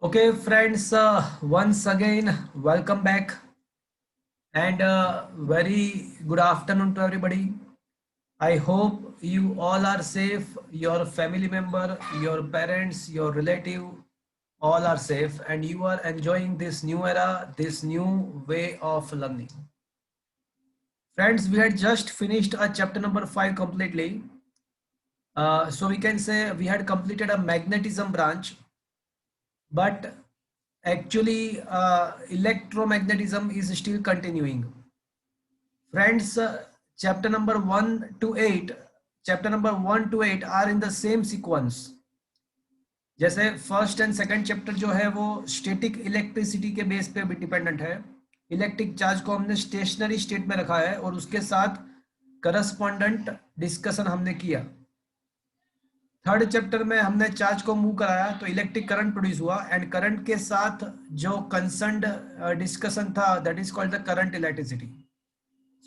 Okay, friends, once again, welcome back and very good afternoon to everybody. I hope you all are safe, your family member, your parents, your relative, all are safe, and you are enjoying this new era, this new way of learning. Friends, we had just finished a chapter number 5 completely. So we can say we had completed a magnetism branch, but actually electromagnetism is still continuing. Friends, chapter number 1 to 8, chapter number 1 to 8 are in the same sequence. जैसे first and second chapter जो है वो static electricity के base पे भी dependent है। Electric charge को हमने स्टेशनरी स्टेट में रखा है और उसके साथ करस्पॉन्डेंट डिस्कशन हमने किया। थर्ड चैप्टर में हमने चार्ज को मूव कराया तो इलेक्ट्रिक करंट प्रोड्यूस हुआ एंड करंट के साथ जो कंसर्न्ड डिस्कशन था that is called the current electricity.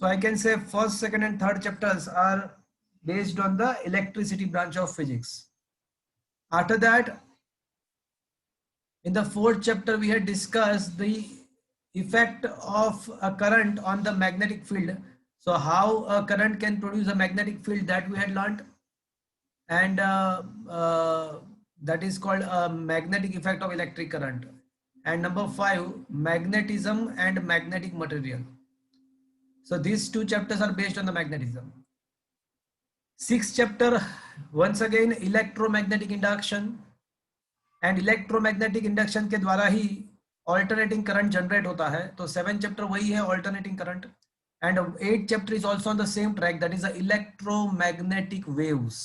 So I can say first, second, and third chapters are based on the electricity branch of physics. After that, in the fourth chapter, we had discussed the effect of a current on the magnetic field. So how a current can produce a magnetic field that we had learned, and that is called a magnetic effect of electric current. And number 5, magnetism and magnetic material. So these two chapters are based on the magnetism. Sixth chapter, once again electromagnetic induction, and electromagnetic induction के द्वारा ही alternating current generate होता है. तो 7th chapter वही है, alternating current. And 8th chapter is also on the same track, that is the electromagnetic waves.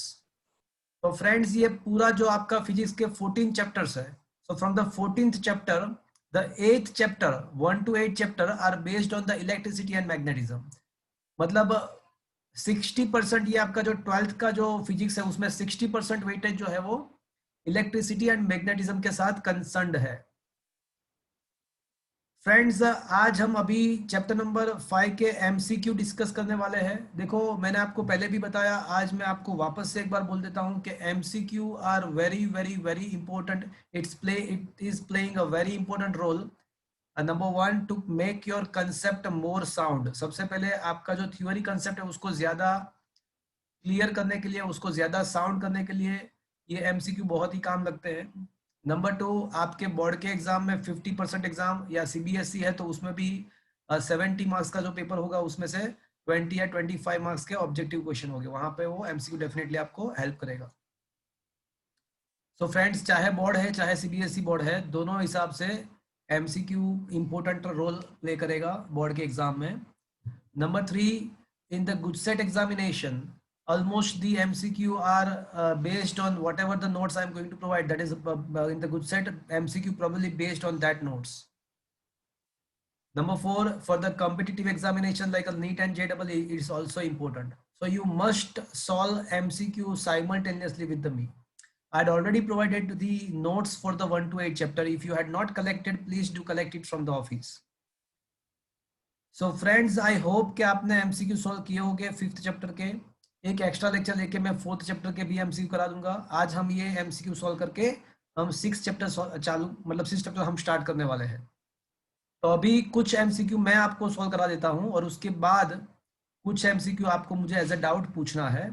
तो friends ये पूरा जो आपका फिजिक्स के 14 चैप्टर्स है, so from the 14th chapter the 8th chapter 1 to 8 chapter are based on the electricity and magnetism. मतलब 60% ये आपका जो 12th का जो फिजिक्स है उसमें 60% वेटेज जो है वो इलेक्ट्रिसिटी एंड मैग्नेटिज्म के साथ कंसर्न्ड है. फ्रेंड्स, आज हम अभी चैप्टर नंबर 5 के एमसीक्यू डिस्कस करने वाले हैं. देखो, मैंने आपको पहले भी बताया, आज मैं आपको वापस से एक बार बोल देता हूं कि MCQ are very very very important. It is playing a very important role. Number 1, to make your concept more sound. सबसे पहले आपका जो थ्योरी कंसेप्ट है उसको ज्यादा क्लियर करने के लिए, उसको ज्यादा साउंड करने के लिए ये एमसीक्यू बहुत ही काम लगते हैं. नंबर 2, आपके बोर्ड के एग्जाम में 50% एग्जाम या सीबीएसई है तो उसमें भी 70 मार्क्स का जो पेपर होगा उसमें से 20 या 25 मार्क्स के ऑब्जेक्टिव क्वेश्चन होंगे, वहां पे वो एमसीक्यू डेफिनेटली आपको हेल्प करेगा. सो फ्रेंड्स, चाहे बोर्ड है चाहे सीबीएसई बोर्ड है, दोनों हिसाब से एमसीक्यू इंपॉर्टेंट रोल प्ले करेगा बोर्ड के एग्जाम में. Number 3, in the good set examination almost the MCQ are based on whatever the notes I am going to provide. That is in the good set MCQ probably based on that notes. Number 4, for the competitive examination like a NEET and JEE, it is also important. So you must solve MCQ simultaneously with the me. I had already provided the notes for the 1 to 8 chapter. If you had not collected, please do collect it from the office. So friends, I hope कि आपने MCQ solve किए होंगे 5th chapter के. एक extra lecture लेके मैं 4th chapter के भी एमसीक्यू करा दूंगा. आज हम ये एमसीक्यू सॉल्व करके हम 6th चैप्टर चालू, मतलब 6th चैप्टर हम स्टार्ट करने वाले हैं. तो अभी कुछ एमसीक्यू मैं आपको सॉल्व करा देता हूं और उसके बाद कुछ एमसीक्यू आपको मुझे एज अ डाउट पूछना है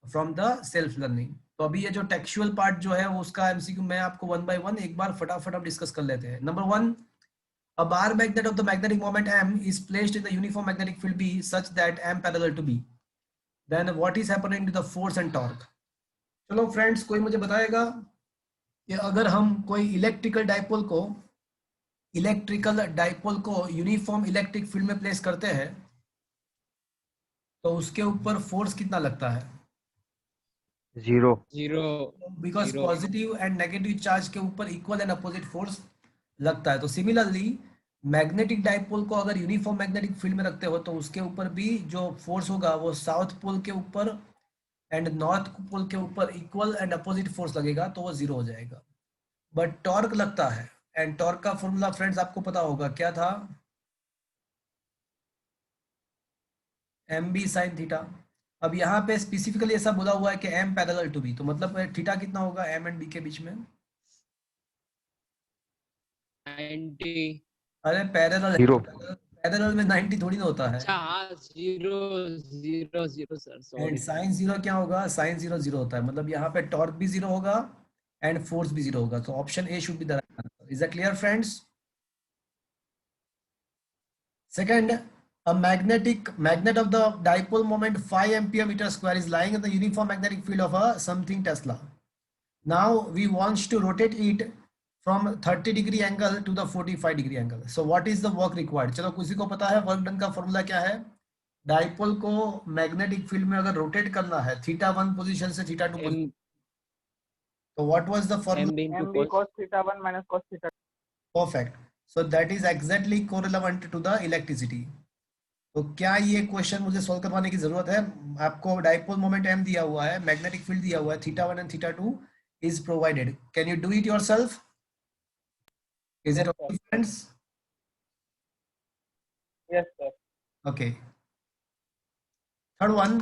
फ्रॉम द सेल्फ लर्निंग. तो अभी ये जो टेक्सचुअल पार्ट जो है उसका एमसीक्यू मैं आपको 1 by 1 एक बार फटाफट अब डिस्कस कर लेते हैं. Number 1, a bar magnet of the magnetic moment M is placed in the uniform magnetic field B such that M parallel to B. Then what is happening to the force and torque? चलो friends, कोई मुझे बताएगा कि अगर हम कोई electrical dipole को uniform electric field में प्लेस करते हैं तो उसके ऊपर फोर्स कितना लगता है? 0. Because positive and negative charge के ऊपर इक्वल एंड अपोजिट फोर्स लगता है. तो सिमिलरली मैग्नेटिक डाइपोल को अगर यूनिफॉर्म मैग्नेटिक फील्ड में रखते हो तो उसके ऊपर भी जो फोर्स होगा वो साउथ पोल के ऊपर एंड नॉर्थ पोल के ऊपर इक्वल एंड अपोजिट फोर्स लगेगा, तो वो 0 हो जाएगा. बट टॉर्क लगता है, एंड टॉर्क का फॉर्मूला फ्रेंड्स आपको पता होगा क्या था? mb sin theta. अब यहाँ पे स्पेसिफिकली ऐसा बोला हुआ है कि m पैरेलल टू b, तो मतलब थीटा कितना होगा m एंड b के बीच में? 90। अरे पैरेलल है, 0 पैरेलल में 90 थोड़ी ना होता है। अच्छा हाँ, 0 0 0 sir, and sorry. Sine zero क्या होगा, साइन जीरो जीरो होता है, मतलब यहाँ पे टॉर्क भी जीरो होगा एंड फोर्स भी जीरो होगा, तो option A should be the right answer. Is that clear friends? Second, a magnet of the dipole moment 5 ampere meter square is lying in the uniform magnetic field of a something Tesla. Now we want to rotate it from 30-degree angle to the 45-degree angle. So what is the work required? चलो किसी को पता है work done का formula क्या है? Dipole को magnetic field में अगर रोटेट करना है θ1 पोजीशन से θ2 पोजीशन, तो what was the formula? MB cos theta 1 minus cos theta 2. Perfect, so that is exactly corelevant to the electricity. तो क्या ये क्वेश्चन मुझे सॉल्व करवाने की जरूरत है? आपको डाइपोल मोमेंट m दिया हुआ है, मैग्नेटिक फील्ड दिया हुआ है, θ1 and θ2 is provided. Can you do it yourself? Is it Yes, okay sir. Friends? Yes, sir. Okay, third one,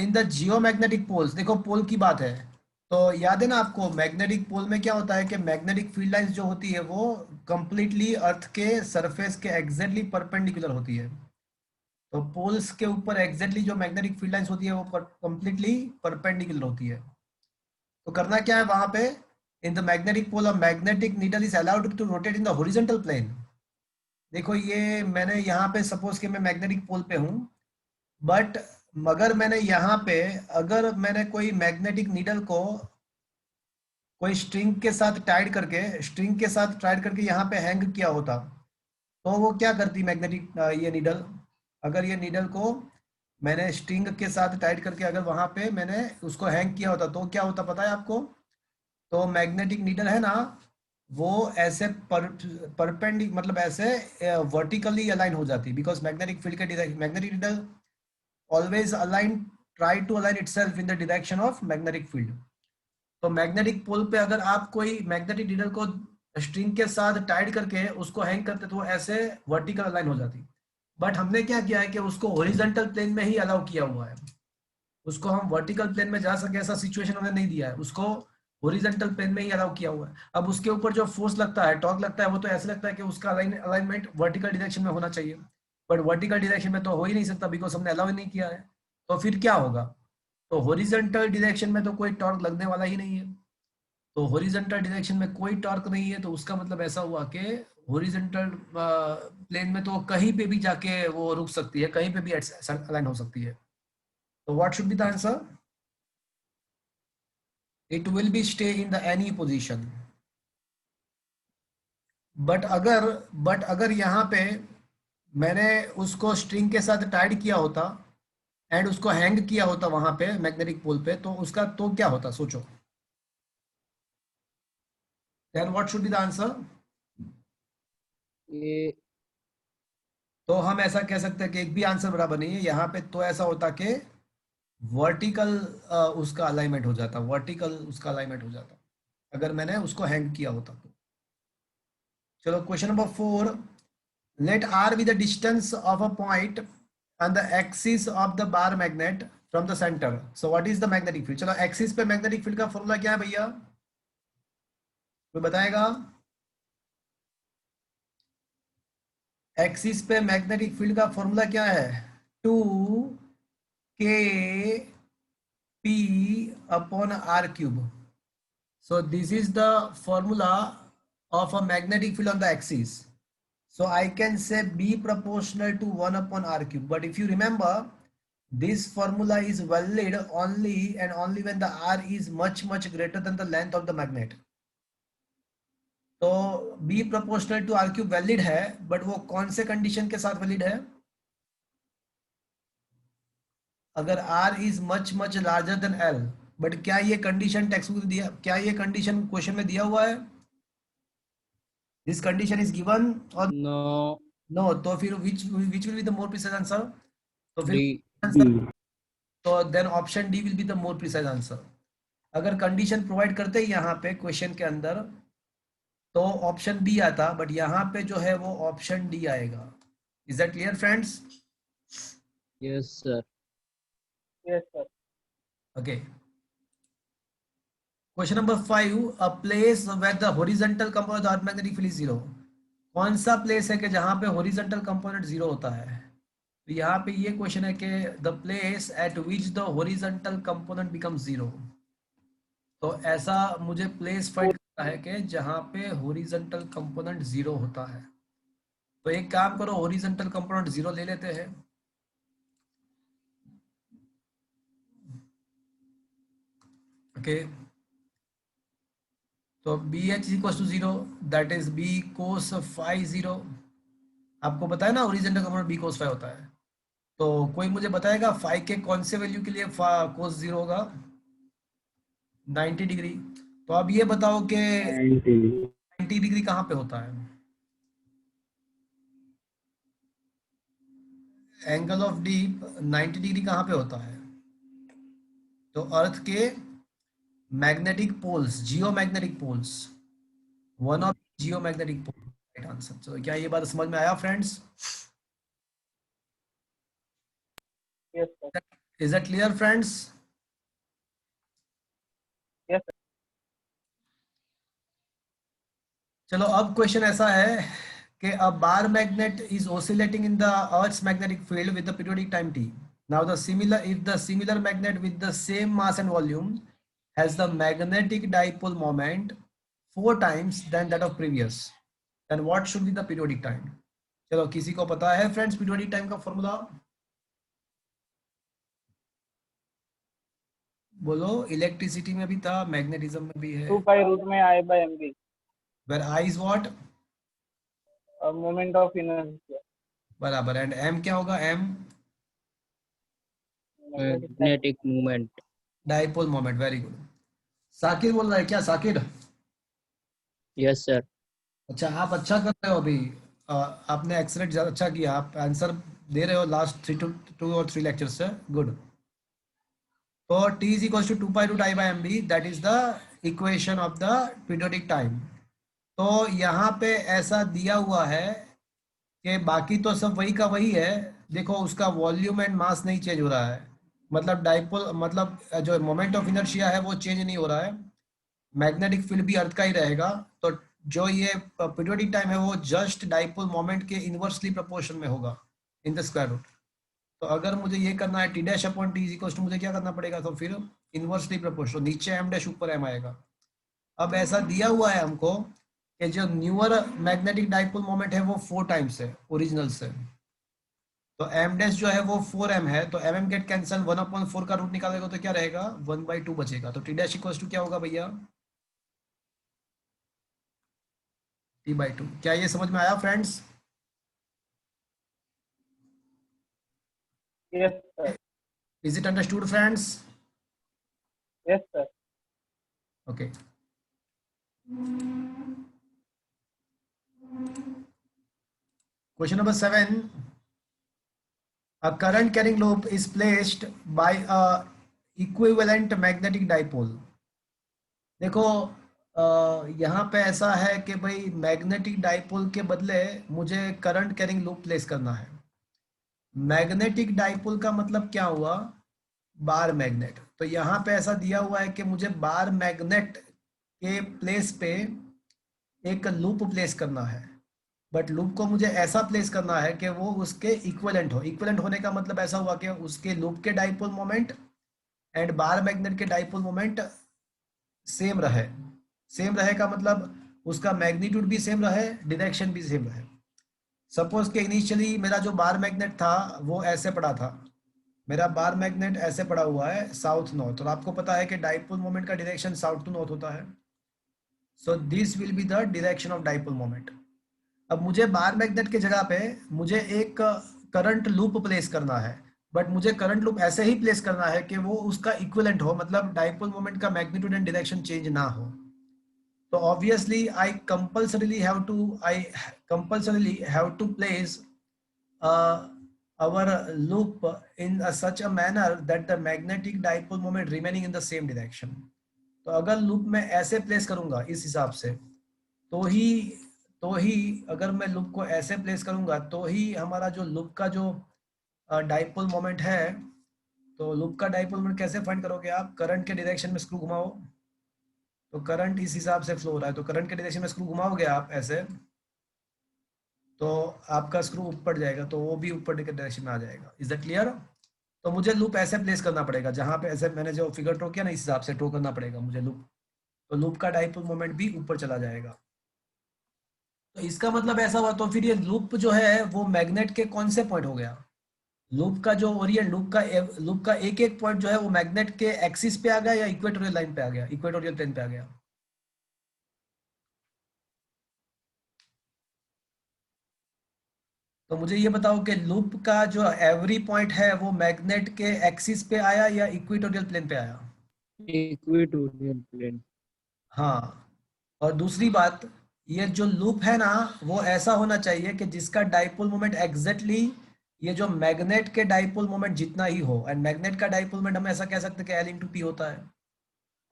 in the geomagnetic poles, देखो पोल की बात है तो याद है ना आपको, मैग्नेटिक पोल में क्या होता है कि मैग्नेटिक फील्ड लाइंस जो होती है वो कंप्लीटली अर्थ के सरफेस के एग्जैक्टली परपेंडिकुलर होती है। तो पोल्स के ऊपर एग्जैक्टली जो मैग्नेटिक फील्ड लाइंस होती है वो कंप्लीटली परपेंडिकुलर होती है। तो करना क्या है वहां पे, in the magnetic pole a magnetic needle is allowed to rotate in the horizontal plane. देखो ये मैंने यहाँ पे सपोज कि मैं मैग्नेटिक पोल पे हूँ, बट मगर मैंने यहाँ पे अगर मैंने कोई मैग्नेटिक नीडल को कोई स्ट्रिंग के साथ टाइड करके यहाँ पे हैंग किया होता, तो वो क्या करती मैग्नेटिक ये नीडल, अगर ये नीडल को मैंने स्ट्रिंग के साथ टाइट करके अगर वहां पे मैंने उसको हैंग किया होता तो क्या होता पता है आपको? तो मैग्नेटिक नीडल है ना, वो ऐसे परपेंडिक मतलब ऐसे वर्टिकली अलाइन हो जाती, बिकॉज मैग्नेटिक फील्ड के direction, magnetic needle always align, try to align itself in the direction of magnetic field. तो मैग्नेटिक पोल पे अगर आप कोई मैग्नेटिक नीडल को स्ट्रिंग के साथ टाइट करके उसको हैंग करते तो वो ऐसे वर्टिकल अलाइन हो जाती, बट हमने क्या किया है कि उसको हॉरिजॉन्टल प्लेन में ही अलाउ किया हुआ है, उसको हम वर्टिकल प्लेन में जा सके ऐसा सिचुएशन हमने नहीं दिया है, उसको हॉरिजॉन्टल प्लेन में ही अलाउ किया हुआ है। अब उसके ऊपर जो फोर्स लगता है, टॉर्क लगता है, वो तो ऐसे लगता है कि उसका अलाइनमेंट वर्टिकल डायरेक्शन में होना चाहिए, बट वर्टिकल डायरेक्शन में तो हो ही नहीं सकता बिकॉज हमने अलाउ ही नहीं किया है। तो फिर क्या होगा? तो हॉरिजॉन्टल डायरेक्शन में तो कोई टॉर्क लगने वाला ही नहीं है, तो हॉरिजॉन्टल डायरेक्शन में कोई टॉर्क नहीं है, तो उसका मतलब ऐसा हुआ कि हॉरिजॉन्टल प्लेन में तो कहीं पे भी जाके वो रुक सकती है, कहीं पे भी अलाइन हो सकती है। तो what should be the answer? It will be stay in the any position. But अगर यहाँ पे मैंने उसको स्ट्रिंग के साथ टाइड किया होता एंड उसको हैंग किया होता वहां पे मैग्नेटिक पोल पे, तो उसका तो क्या होता सोचो? Then what should be the answer? ये तो हम ऐसा कह सकते हैं कि एक भी आंसर बराबर नहीं है यहाँ पे, तो ऐसा होता कि वर्टिकल उसका अलाइनमेंट हो जाता, वर्टिकल उसका अलाइनमेंट हो जाता अगर मैंने उसको हैंग किया होता तो। चलो question number 4, let r be the distance of a point on the axis of the bar magnet from the center, so what is the magnetic field? चलो एक्सिस पे मैग्नेटिक फील्ड का फॉर्मूला क्या है भैया, कोई बताएगा? एक्सिस पे magnetic field का फॉर्मूला क्या है? 2 k p upon r cube. So this is the formula of a magnetic field on the axis. So I can say B proportional to 1 upon r cube. But if you remember, this formula is valid only and only when the r is much greater than the length of the magnet. तो B proportional to r cube valid है, but वो कौन से condition के साथ valid है? अगर r is much larger than L, but क्या ये कंडीशन टेक्स्ट बुक दिया, क्या ये कंडीशन क्वेश्चन में दिया हुआ है? दिस कंडीशन इज गिवन और नो नो, तो फिर which will be the more precise answer? तो फिर डी आंसर, तो then option D will be the more precise answer. अगर कंडीशन प्रोवाइड करते ही यहाँ पे क्वेश्चन के अंदर तो ऑप्शन बी आता, बट यहाँ पे जो है वो ऑप्शन डी आएगा। Is that clear friends? Yes sir. Yes, sir. Okay, question number 5, a place where the horizontal component of magnetic field is zero. कौन सा प्लेस है कि जहां पे हॉरिजॉन्टल कंपोनेंट जीरो होता है? तो यहाँ पे ये क्वेश्चन है कि the place at which the horizontal component become zero. तो ऐसा मुझे प्लेस फाइंड करना है कि जहां पे हॉरिजॉन्टल कंपोनेंट जीरो होता है। तो एक काम करो, हॉरिजॉन्टल कंपोनेंट जीरो ले लेते हैं। ओके, तो B H equal to zero, that is B cos phi zero. आपको पता है ना horizontal component B cos phi होता है। तो कोई मुझे बताएगा फाई के कौन से वैल्यू के लिए कोस जीरो होगा? 90 डिग्री। तो अब ये बताओ कि 90 डिग्री कहाँ पे होता है? एंगल ऑफ डीप 90 डिग्री कहाँ पे होता है? तो अर्थ के magnetic poles, geomagnetic poles, one of geomagnetic pole, right answer. तो क्या ये बात समझ में आया friends? Yes, sir. Is it clear friends? Yes, sir. चलो अब क्वेश्चन ऐसा है कि a bar magnet is oscillating in the earth's magnetic field with the periodic time t. Now the similar, if the similar magnet with the same mass and volume has the magnetic dipole moment 4 times than that of previous, then what should be the periodic time? चलो किसी को पता है friends periodic time का formula? बोलो, electricity में भी था, मैग्नेटिज्म में भी है। 2 pi root में I by mb. where I is what? Moment of inertia. बराबर, एंड m क्या होगा? m Magnetic moment. Dipole moment. Very good. Sakir बोल रहा है क्या? Sakir, Yes, sir. अच्छा आप अच्छा कर रहे हो अभी। आपने एक्सलेंट ज्यादा अच्छा किया, आप आंसर दे रहे हो लास्ट 2 और 3 लेक्चर से। गुड। तो t is equals to 2 pi root I by mb, that is the equation of the periodic time। तो यहाँ पे ऐसा दिया हुआ है कि बाकी तो सब वही का वही है। देखो उसका वॉल्यूम एंड मास नहीं चेंज हो रहा है, मतलब डाइपोल, मतलब जो मोमेंट ऑफ इनर्शिया है वो चेंज नहीं हो रहा है। मैग्नेटिक फील्ड भी अर्थ का ही रहेगा। तो जो ये पीरियोडिक टाइम है वो जस्ट डाइपोल मोमेंट के इनवर्सली प्रोपोर्शन में होगा इन द स्क्वायर रूट। तो अगर मुझे ये करना है T dash upon T equal to, मुझे क्या करना पड़ेगा? तो फिर इनवर्सली प्रोपोर्शनल, नीचे एम डैश ऊपर एम आएगा। अब ऐसा दिया हुआ है हमको कि जो न्यूअर मैग्नेटिक डाइपोल मोमेंट है वो 4 टाइम्स है ओरिजिनल से। तो एम डैश जो है वो 4m है, तो एम गेट कैंसिल, 1/4 का रूट निकालेगा तो क्या रहेगा? 1/2 बचेगा। तो टी डैश इक्वल टू क्या होगा भैया? t/2। क्या ये समझ में आया friends? Yes, sir. Is it understood friends? Yes, sir. Okay. Question number 7, a current carrying loop is placed by a equivalent magnetic dipole। देखो यहाँ पे ऐसा है कि भाई मैग्नेटिक डाइपोल के बदले मुझे करंट कैरिंग लूप प्लेस करना है। मैग्नेटिक डाइपोल का मतलब क्या हुआ? Bar magnet. तो यहाँ पे ऐसा दिया हुआ है कि मुझे बार मैग्नेट के प्लेस पे एक लूप प्लेस करना है, बट लूप को मुझे ऐसा प्लेस करना है कि वो उसके इक्विवेलेंट हो। इक्विवेलेंट होने का मतलब ऐसा हुआ कि उसके लूप के dipole moment and bar magnet के डाइपोल मोमेंट सेम रहे। सेम रहे का मतलब उसका मैग्नीट्यूड भी सेम रहे, डायरेक्शन भी सेम रहे। सपोज कि इनिशियली मेरा जो बार मैग्नेट था वो ऐसे पड़ा था, मेरा बार मैग्नेट ऐसे पड़ा हुआ है साउथ नॉर्थ, और आपको पता है कि डाइपोल मोमेंट का डायरेक्शन साउथ टू नॉर्थ होता है। So this will be the direction of dipole moment. अब मुझे बार मैग्नेट के जगह पे मुझे एक करंट लूप प्लेस करना है, बट मुझे करंट लूप ऐसे ही प्लेस करना है कि वो उसका इक्विवेलेंट हो, मतलब डाइपोल मोमेंट का मैग्नीट्यूड एंड डायरेक्शन चेंज ना हो। तो obviously I compulsorily have to place our loop in such a manner that the magnetic dipole moment remaining in the same direction। तो अगर लूप में ऐसे प्लेस करूंगा इस हिसाब से, तो ही अगर मैं लूप को ऐसे प्लेस करूंगा तो ही हमारा जो लूप का जो डाइपोल मोमेंट है, तो लूप का डाइपोल मोमेंट कैसे फाइंड करोगे आप? करंट के डायरेक्शन में स्क्रू घुमाओ, तो करंट इस हिसाब से फ्लो हो रहा है, तो करंट के डायरेक्शन में स्क्रू घुमाओगे आप ऐसे, तो आपका स्क्रू ऊपर जाएगा, तो वो भी ऊपर के डायरेक्शन में आ जाएगा। Is that clear? तो मुझे लूप ऐसे प्लेस करना पड़ेगा, जहाँ पे ऐसे मैंने जो फिगर ड्रॉ किया ना, इस हिसाब से ड्रॉ करना पड़ेगा मुझे लूप, तो लूप का डाइपोल मोमेंट भी ऊपर चला जाएगा। तो इसका मतलब ऐसा हुआ, तो फिर ये लूप जो है वो मैग्नेट के कौन से पॉइंट हो गया? लूप का जो ओरिएंट, लूप का एक एक पॉइंट जो है वो मैग्नेट के एक्सिस पे आ गया या इक्वेटोरियल लाइन पे आ गया, इक्वेटोरियल प्लेन पे आ गया? तो मुझे ये बताओ कि लूप का जो एवरी पॉइंट है वो मैग्नेट के एक्सिस पे आया या इक्वेटोरियल प्लेन पे आया? Equatorial plane. हाँ। और दूसरी बात, ये जो लूप है ना, वो ऐसा होना चाहिए कि जिसका डाइपोल मोमेंट एग्जैक्टली ये जो मैग्नेट के डाइपोल मोमेंट जितना ही हो। एंड मैग्नेट का डाइपोल मोमेंट हम ऐसा कह सकते हैं कि एल इंटू पी होता है।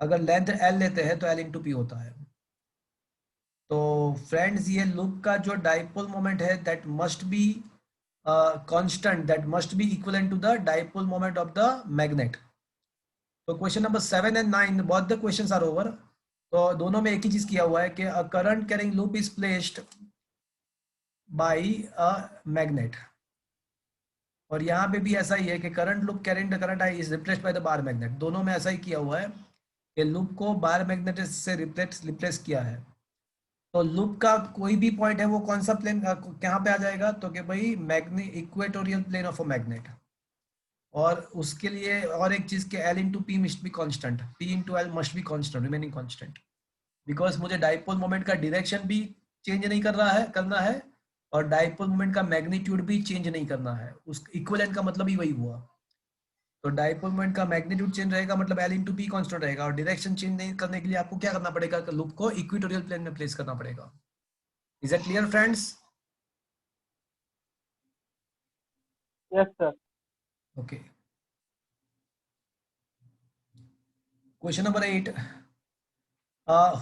अगर लेंथ एल लेते हैं तो एल इंटू पी होता है। तो फ्रेंड्स, ये लूप का जो डाइपोल मोमेंट है that must be constant, that must be equivalent to the dipole moment of the magnet. तो question number 7 and 9 both the questions are over. तो दोनों में एक ही चीज किया हुआ है कि a current carrying loop is placed bye a magnet, और यहाँ पे भी ऐसा ही है कि current loop carrying the current I is replaced by the bar magnet. दोनों में ऐसा ही किया हुआ है कि लूप को बार मैग्नेट से रिप्लेस किया है। तो लूप का कोई भी पॉइंट है वो कौन सा प्लेन कहाँ पे आ जाएगा, तो कि भाई मैग्ने equatorial plane of a magnet. और उसके लिए और एक चीज के L into P must be constant, P into L must be constant, remaining constant, because मुझे डाइपोल मोमेंट का डायरेक्शन भी चेंज नहीं करना है और डाइपोल मोमेंट का मैग्नीट्यूड भी चेंज नहीं करना है। उस इक्विवेलेंट का मतलब ही वही हुआ। तो डाइपोल मोमेंट का मैग्नीट्यूड चेंज रहेगा, मतलब एल इंटू पी कॉन्स्टेंट रहेगा, और डायरेक्शन चेंज नहीं करने के लिए आपको क्या करना पड़ेगा, लूप को इक्वेटोरियल प्लेन में प्लेस करना पड़ेगा। Is it clear friends? Yes, sir. Okay, question number 8।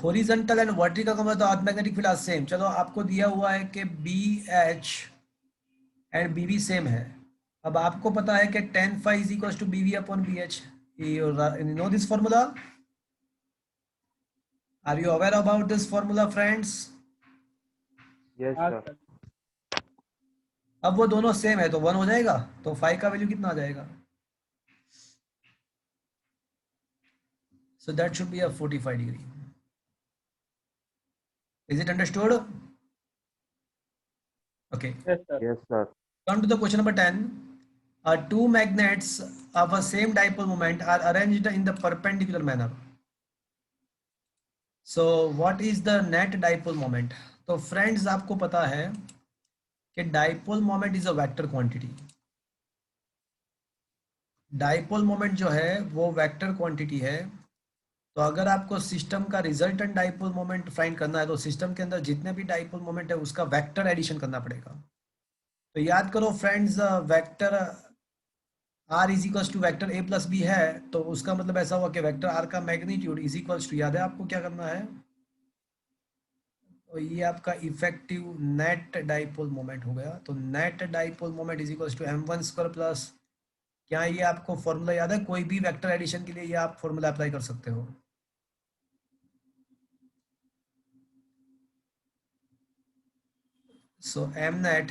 Horizontal and vertical का मतलब मैग्नेटिक फील्ड आर सेम। चलो, आपको दिया हुआ है कि B H and B B same है। अब आपको पता है कि tan phi is equals to bv upon bh. You know this formula? Are you aware about this formula, friends? Yes, हाँ sir. सर। अब वो दोनों सेम है तो 1 हो जाएगा, तो phi का वैल्यू कितना आ जाएगा? So that should be a 45 degree. Is it understood? Okay. Yes, sir. Yes, sir. Come to the question number 10. Two magnets of a same dipole moment are arranged in the perpendicular manner. So what is the net dipole moment? तो friends, आपको पता है कि dipole moment is a vector quantity. Dipole moment जो है वो vector quantity है। तो अगर आपको सिस्टम का रिजल्टेंट डाइपोल मोमेंट फाइंड करना है, तो सिस्टम के अंदर जितने भी डाइपोल मोमेंट है उसका वेक्टर एडिशन करना पड़ेगा। तो याद करो friends, vector R is equals to vector A plus B है, तो उसका मतलब ऐसा हुआ कि वेक्टर आर का मैग्नीट्यूड इज इक्वल्स टू, याद है आपको क्या करना है? तो ये आपका इफेक्टिव नेट डाइपोल मोमेंट हो गया। तो net dipole moment is equals to m1 square plus, क्या ये आपको फॉर्मूला याद है? कोई भी वेक्टर एडिशन के लिए ये आप फॉर्मूला अप्लाई कर सकते हो। सो एम नेट।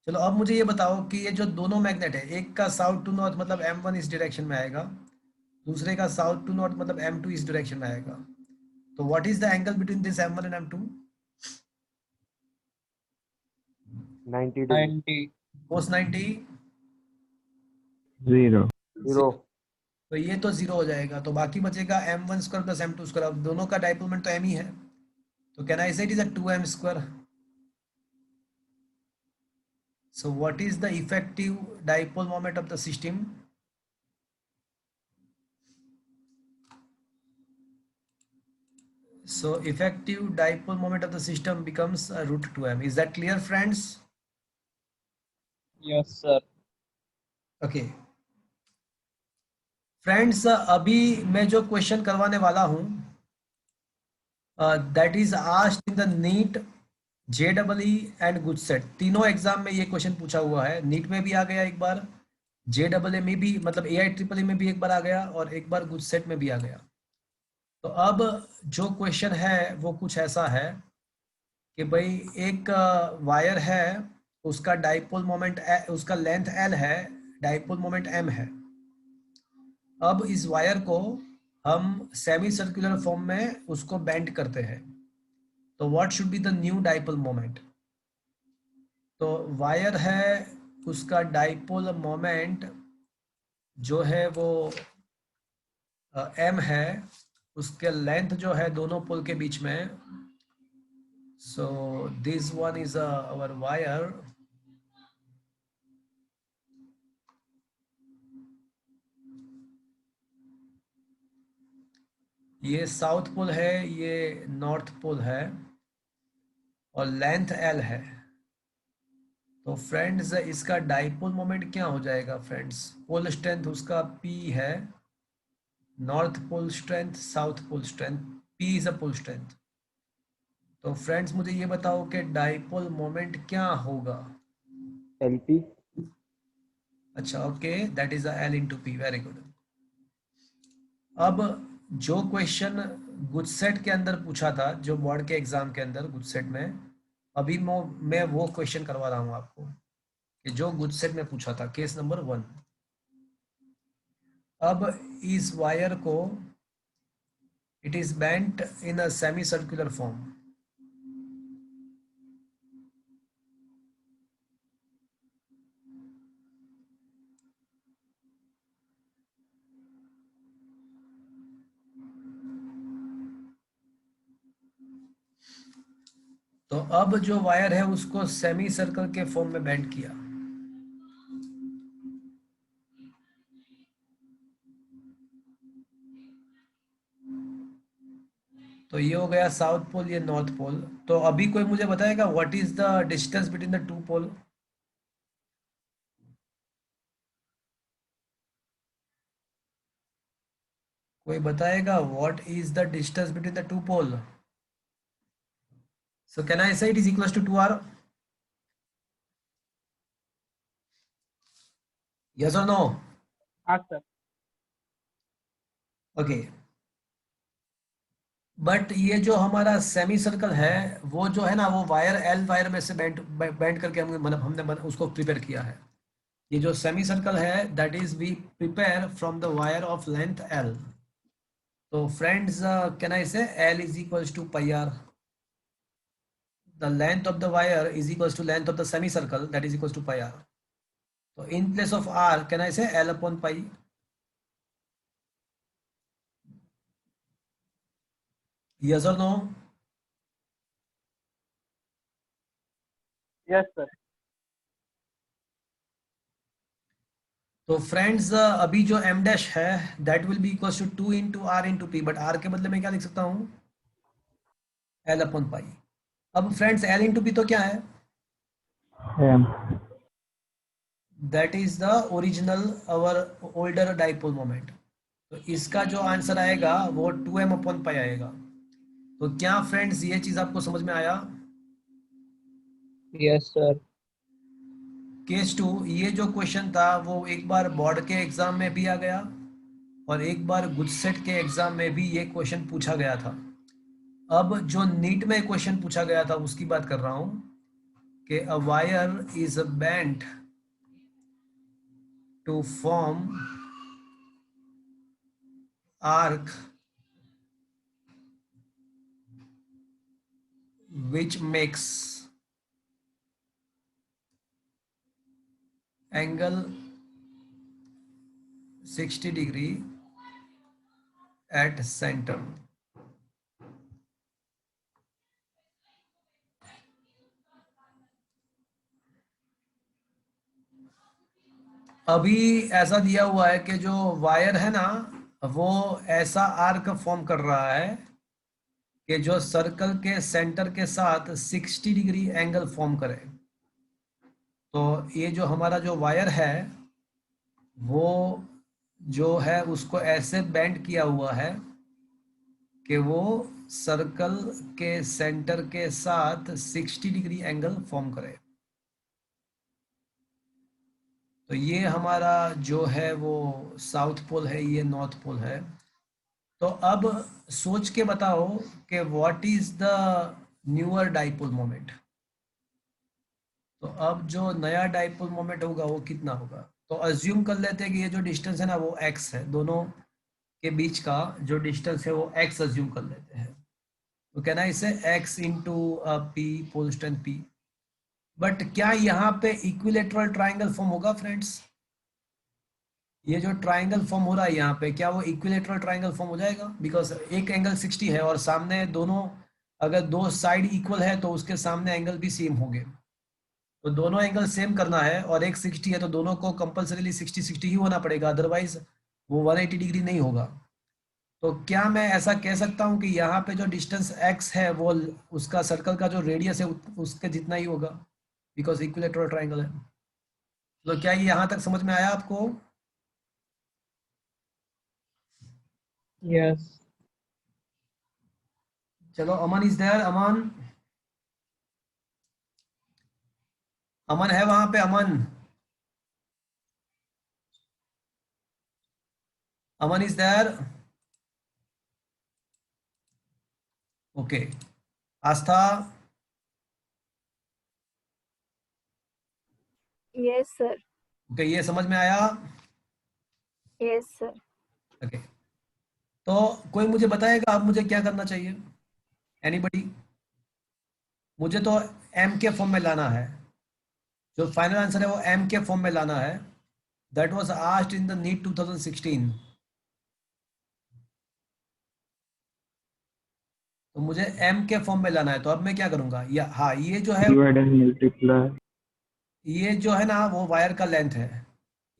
चलो, अब मुझे ये बताओ कि ये जो दोनों मैग्नेट है, एक का साउथ टू नॉर्थ मतलब m1 इस डायरेक्शन में आएगा, दूसरे का साउथ टू नॉर्थ मतलब m2 इस डायरेक्शन में आएगा। तो what is the angle between this m1 and m2? 90 degree. 90। cos 90 Zero. Zero. तो ये तो 0 हो जाएगा, तो बाकी बचेगा m1 square plus m2 square. अब दोनों का डाइपोल मोमेंट तो m ही है, तो can I say it is a 2m square. So what is the effective dipole moment of the system? So effective dipole moment of the system becomes root 2m. Is that clear, friends? Yes, sir. Okay. Friends, अभी मैं जो question करवाने वाला हूँ that is asked in the NEET, JEE and GUJSET, तीनों exam में ये question पूछा हुआ है। नीट में भी आ गया एक बार, JEE में भी, मतलब AIEEE में भी एक बार आ गया, और एक बार गुजसेट में भी आ गया। तो अब जो क्वेश्चन है वो कुछ ऐसा है कि भाई एक वायर है, उसका डाइपोल मोमेंट उसका लेंथ एल है, डाइपोल मोमेंट एम है। अब इस वायर को हम सेमी सर्कुलर फॉर्म में उसको बेंड करते हैं, तो what should be the new dipole moment. तो वायर है, उसका डाइपोल मोमेंट जो है वो एम है, उसके लेंथ जो है दोनों पोल के बीच में, so this one is our wire. ये साउथ पोल है, ये नॉर्थ पोल है, और लेंथ एल है। तो फ्रेंड्स इसका डाइपोल मोमेंट क्या हो जाएगा फ्रेंड्स, पोल स्ट्रेंथ उसका P है, north pole strength, south pole strength, P is a pole strength. तो फ्रेंड्स मुझे ये बताओ कि डाइपोल मोमेंट क्या होगा। LP। अच्छा okay, that is L into P, very good. अब जो क्वेश्चन गुजसेट के अंदर पूछा था, जो बोर्ड के एग्जाम के अंदर गुजसेट में, अभी मैं वो क्वेश्चन करवा रहा हूँ आपको कि जो गुजसेट में पूछा था, केस नंबर 1। अब इस वायर को it is bent in a semicircular form। तो अब जो वायर है उसको सेमी सर्कल के फॉर्म में बेंड किया। तो ये हो गया साउथ पोल, ये नॉर्थ पोल। तो अभी कोई मुझे बताएगा what is the distance between the two pole. कोई बताएगा what is the distance between the two pole. So can I say it is equals to 2r? Yes और नो? हाँ सर। ओके, बट ये जो हमारा सेमी सर्कल है, वो जो है ना, वो वायर एल वायर में से बेंड बेंड करके हम मतलब हमने उसको प्रिपेयर किया है। ये जो सेमी सर्कल है that is we prepare from the wire of length L. तो friends can I say L is equals to pi R. The length of the wire is equals to length of the semi circle, that is equals to pi R. तो in place of R can I say L upon pi. Yes और no? Yes sir. तो friends अभी जो M dash है that will be equals to 2 into R into P, but R के बदले में क्या लिख सकता हूँ, एल अपॉन पाई। अब फ्रेंड्स एल इंटू पी तो क्या है, M. That is the original our older dipole moment. तो इसका जो आंसर आएगा वो 2m अपॉन पाई आएगा। तो क्या फ्रेंड्स ये चीज आपको समझ में आया? Yes, sir. केस 2, ये जो क्वेश्चन था वो एक बार बोर्ड के एग्जाम में भी आ गया, और एक बार गुजसेट के एग्जाम में भी ये क्वेश्चन पूछा गया था। अब जो नीट में क्वेश्चन पूछा गया था उसकी बात कर रहा हूं कि a wire is bent to form arc which makes angle 60 degree at center। अभी ऐसा दिया हुआ है कि जो वायर है ना, वो ऐसा आर्क फॉर्म कर रहा है कि जो सर्कल के सेंटर के साथ 60 डिग्री एंगल फॉर्म करे। तो ये जो हमारा जो वायर है वो जो है उसको ऐसे बेंड किया हुआ है कि वो सर्कल के सेंटर के साथ 60 डिग्री एंगल फॉर्म करे। तो ये हमारा जो है वो साउथ पोल है, ये नॉर्थ पोल है। तो अब सोच के बताओ कि what is the newer dipole moment. तो अब जो नया डाइपोल मोमेंट होगा वो कितना होगा। तो अज्यूम कर लेते हैं कि ये जो डिस्टेंस है ना वो x है, दोनों के बीच का जो डिस्टेंस है वो x अज्यूम कर लेते हैं। तो कहना है इसे x into P pole strength p। But क्या यहाँ पे इक्विलेटरल ट्राइंगल फॉर्म होगा फ्रेंड्स। ये जो ट्राइंगल फॉर्म हो रहा है यहाँ पे, क्या वो इक्विलेटरल ट्राइंगल फॉर्म हो जाएगा। बिकॉज एक एंगल 60 है और सामने दोनों, अगर दो साइड इक्वल है तो उसके सामने एंगल भी सेम होंगे। तो दोनों एंगल सेम करना है और एक 60 है तो दोनों को कंपलसरीली 60-60 ही होना पड़ेगा, अदरवाइज वो 180 डिग्री नहीं होगा। तो क्या मैं ऐसा कह सकता हूँ कि यहाँ पे जो डिस्टेंस x है वो उसका सर्कल का जो रेडियस है उसके जितना ही होगा, बिकॉज इक्विलेटरल ट्राइंगल है। तो क्या ये यहाँ तक समझ में आया आपको। Yes. चलो अमन इज देयर, अमन, अमन है वहां पे, Aman, Aman is there. Okay, Aastha, Yes, sir. Okay, ये समझ में आया। Yes, sir. ओके, तो कोई मुझे बताएगा अब मुझे क्या करना चाहिए, एनीबडी। मुझे तो एम के फॉर्म में लाना है, जो फाइनल आंसर है वो एम के फॉर्म में लाना है। That was asked in the NEET 2016। तो मुझे एम के फॉर्म में लाना है, तो अब मैं क्या करूंगा, या हाँ ये जो है, Divide and multiply. ये जो है ना वो वायर का लेंथ है,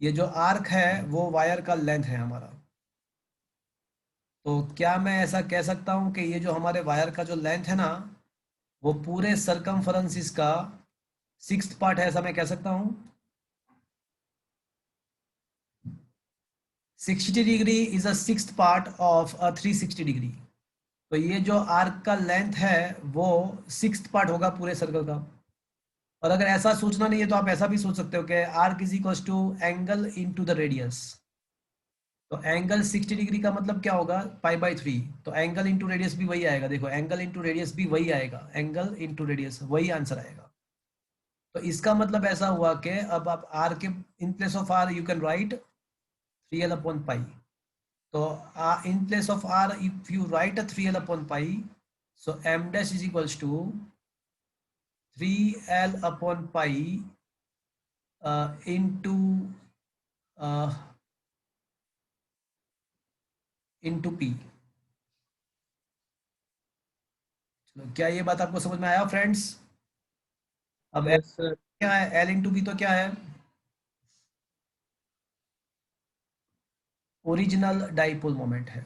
ये जो आर्क है वो वायर का लेंथ है हमारा। तो क्या मैं ऐसा कह सकता हूँ कि ये जो हमारे वायर का जो लेंथ है ना वो पूरे सरकमफरेंस का 6th पार्ट है, ऐसा मैं कह सकता हूँ। 60 degree is a 6th part of a 360 degree. तो ये जो आर्क का लेंथ है वो 6th पार्ट होगा पूरे सर्कल का। और अगर ऐसा सोचना नहीं है तो आप ऐसा भी सोच सकते हो कि arc is equal to angle into the radius. तो एंगल 60 डिग्री का मतलब क्या होगा, π/3। तो एंगल इंटू रेडियस भी वही आएगा, देखो एंगल इंटू रेडियस भी वही आएगा, एंगल इंटू रेडियस वही आंसर आएगा। तो इसका मतलब ऐसा हुआ कि अब आप आर के in place of R you can write 3l/π। तो in place of r if you write a 3l/π, so m dash is equals to 3l/π uh, into p। चलो क्या ये बात आपको समझ में आया फ्रेंड्स। अब L Yes, sir. क्या है, l into p तो क्या है, ओरिजिनल डाइपोल मोमेंट है।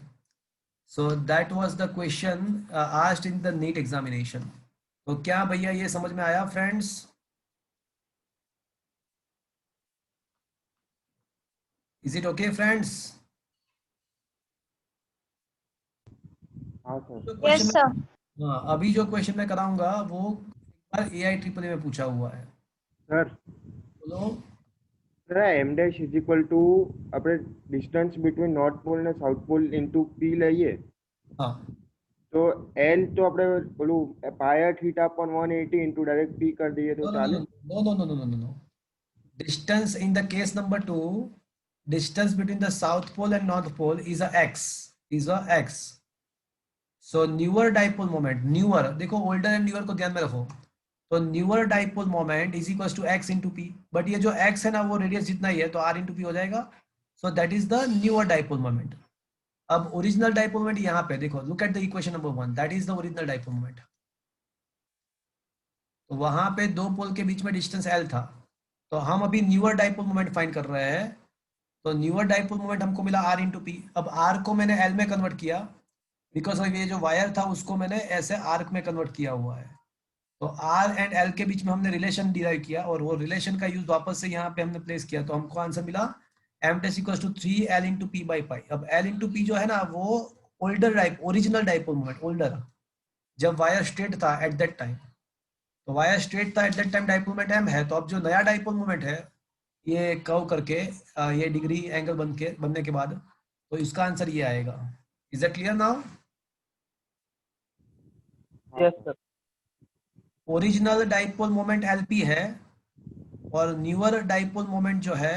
So that was the question asked in the NEET examination. तो क्या भैया ये समझ में आया friends. Is it okay friends. हाँ सर। जो Yes, क्वेश्चन, sir. हाँ अभी जो क्वेश्चन मैं कराऊंगा वो एक बार AI-EEE में पूछा हुआ है। सर बोलो। Sir m dash is equal to આપણે डिस्टेंस बिटवीन नॉर्थ पोल ને સાઉથ પોલ ઇન્ટુ p લઈએ हाँ તો l તો આપણે પેલું પાય થીટા પણ 180 ઇન્ટુ ડાયરેક્ટ p કરી દઈએ તો no no ચાલે no no no no no no no distance in the case number 2, distance between the south pole and north pole is a x, is a x। so newer dipole moment, newer देखो older and newer को ध्यान में रखो। तो newer dipole moment is equal to x into P. But ये जो x है ना वो रेडियस जितना ही है तो r इंटू पी हो जाएगा। सो that is the newer dipole moment. अब ओरिजिनल डाइपोल मोमेंट यहाँ पे देखो, look at the equation number 1, that is the original dipole moment. तो वहां पे दो पोल के बीच में डिस्टेंस l था। तो हम अभी न्यूअर डाइपोल मोमेंट फाइंड कर रहे हैं। तो न्यूअर डाइपोल मोमेंट हमको मिला r इंटू पी। अब r को मैंने l में कन्वर्ट किया, बिकॉज अब ये जो वायर था उसको मैंने ऐसे आर्क में कन्वर्ट किया हुआ है। तो r एंड l के बीच में हमने रिलेशन डिराइव किया और वो रिलेशन का यूज वापस से यहाँ पे हमने प्लेस किया। तो हमको आंसर मिला m dash equals to 3l into p by pi। अब l into p जो है ना वो older dip original dipole moment, older जब वायर स्ट्रेट था एट दैट टाइम। तो वायर स्ट्रेट था at that time, dipole moment m है। तो अब जो नया डाइपोल मोमेंट है ये कर्व करके ये डिग्री एंगल बनने के बाद, तो इसका आंसर ये आएगा, Is that clear now? Yes, sir. Original dipole moment LP है और न्यूअर डाइपोल मोमेंट जो है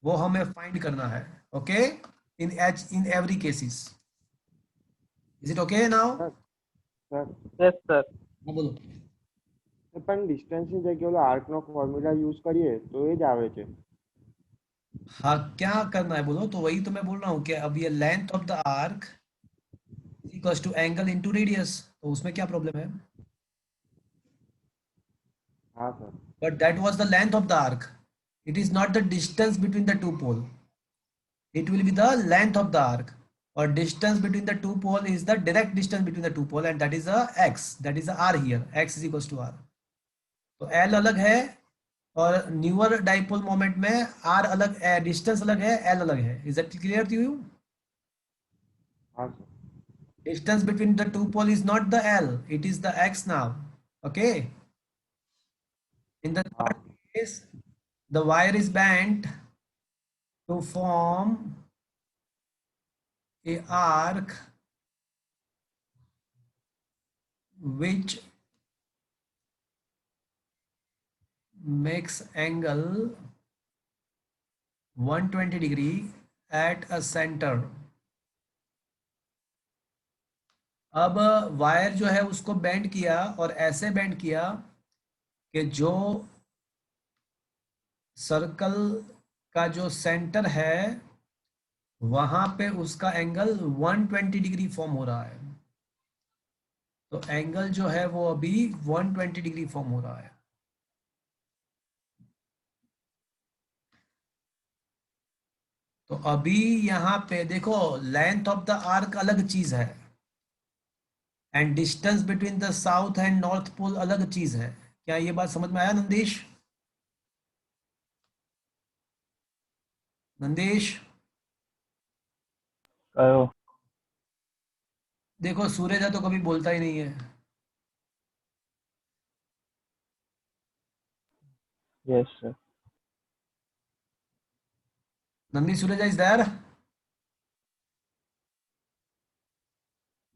वो हमें फाइंड करना है. Okay, in every cases. Is it okay now? Sir Yes, sir. हाँ बोलो. પણ ડિસ્ટન્સની જગ્યાએ ઓલો આર્કનો ફોર્મ્યુલા યુઝ કરીએ તો એ જ આવે છે. हाँ, क्या करना है बोलो. तो वही तो मैं बोल रहा हूँ कि अब ये length of the arc equals to angle into radius, तो उसमें क्या प्रॉब्लम है? હા sir. But that was the length of the arc. It is not the distance between the two pole. It will be the length of the arc. Or distance between the two pole is the direct distance between the two pole, and that is a x. That is a r here. X is equals to r. तो L अलग है और newer dipole moment में r अलग है, distance अलग है, L अलग है. Is that clear to you? હા sir. Distance between the two pole is not the L. It is the x now. Okay. In the third case, the wire is bent to form a arc which makes angle 120 degree at a center. अब wire जो है उसको bend किया और ऐसे bend किया कि जो सर्कल का जो सेंटर है वहां पे उसका एंगल 120 डिग्री फॉर्म हो रहा है. तो एंगल जो है वो अभी 120 डिग्री फॉर्म हो रहा है. तो अभी यहाँ पे देखो, लेंथ ऑफ द आर्क अलग चीज है and distance between the south and north pole अलग चीज है. क्या ये बात समझ में आया नंदेश? नंदेश करो. देखो, सूरज है तो कभी बोलता ही नहीं है. Yes, sir. Nandi, Suraj is there?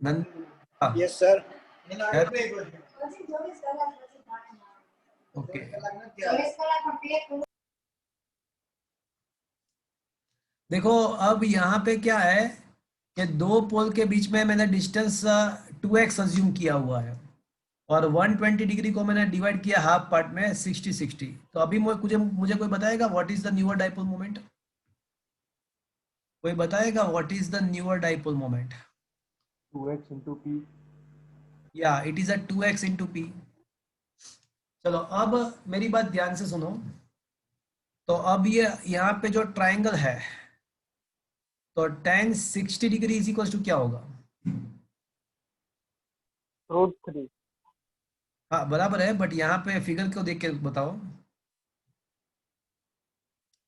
Nand Yes, sir. Okay. देखो, अब यहाँ पे क्या है कि दो पोल के बीच में मैंने डिस्टेंस 2x अज्यूम किया हुआ है और 120 डिग्री को मैंने डिवाइड किया हाफ पार्ट में 60-60. तो अभी मुझे कोई बताएगा what is the newer dipole moment? कोई बताएगा what is the newer dipole moment? 2x into p. या it is a 2x into p. चलो, अब मेरी बात ध्यान से सुनो. तो अब ये यहाँ पे जो ट्राइंगल है, तो tan 60 degree is equal to क्या होगा? √3. हाँ बराबर है, बट यहाँ पे फिगर को देख के बताओ.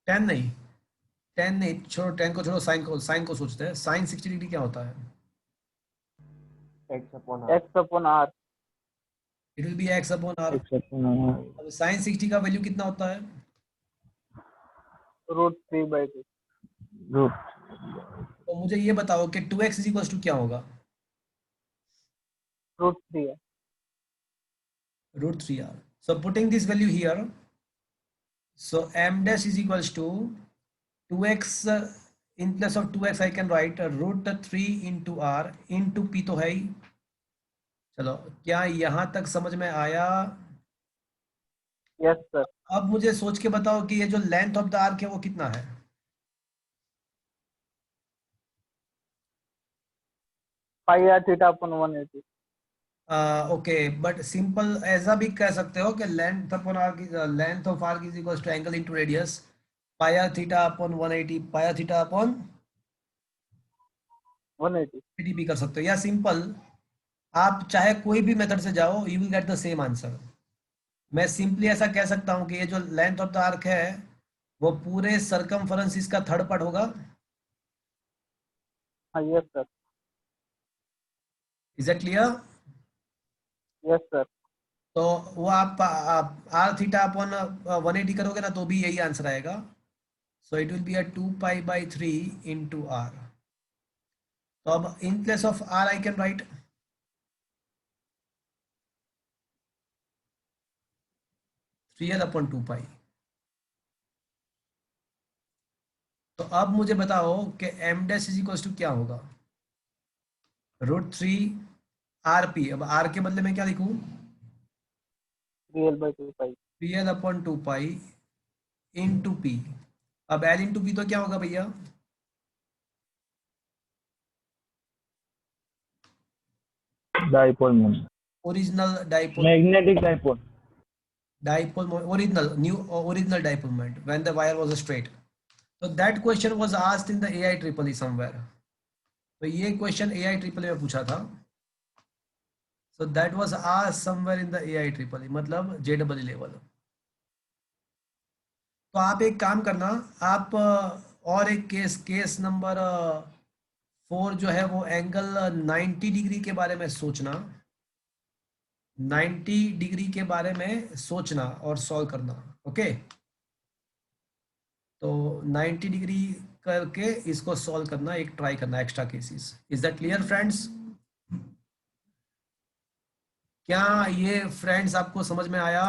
tan नहीं, छोड़ो tan को, छोड़ो साइन को सोचते हैं. साइन 60 डिग्री क्या होता है? x upon r. X upon R. It will be x upon r. Except sine 60 का वैल्यू कितना होता है? √3/2. root. तो मुझे ये बताओ कि 2x इज इक्वल टू क्या होगा? √3 है. √3r. So putting this value here, so m dash is equals to 2x in place of 2x I can write √3 into r into p तो है ही. चलो, क्या यहां तक समझ में आया? Yes, sir. अब मुझे सोच के बताओ कि ये जो लेंथ ऑफ द आर्क है वो कितना है? Pi r theta upon 180. Okay, but simple ऐसा भी कह सकते हो कि length upon arc is length of arc is equal to angle into radius pi R theta upon 180 pi R theta upon 180. 80 भी कर सकते हो. या सिंपल, आप चाहे कोई भी मेथड से जाओ, you will get the same answer. मैं सिंपली ऐसा कह सकता हूं कि ये जो लेंथ ऑफ द आर्क है वो पूरे सरकमफरेंस इसका थर्ड पार्ट होगा. हाँ, yes, sir. Is that clear? Yes, sir. तो वो आप आर थीटा अपॉन 180 करोगे ना तो भी यही आंसर आएगा. So it will be a 2 pi by 3 into R. तो अब in place of R I can write 3l/2 pi. तो अब मुझे बताओ कि M dash is equal to क्या होगा, √3 RP। अब आर के बदले में क्या लिखूं, 3l/2 पाई। 3l/2 pi into P. अब एल इंटू पी तो क्या होगा भैया, dipole moment, original dipole, magnetic dipole. original dipole moment when the wire was straight. So that question was asked in the AI triple E somewhere. तो ये question AI triple में पूछा था। So that was asked somewhere in the AI triple E, मतलब JEE level. तो आप एक काम करना, आप और एक केस नंबर 4 जो है वो एंगल 90 डिग्री के बारे में सोचना, 90 डिग्री के बारे में सोचना और सॉल्व करना। ओके, तो 90 डिग्री करके इसको सॉल्व करना, एक ट्राई करना extra cases. Is that clear friends? क्या ये फ्रेंड्स आपको समझ में आया?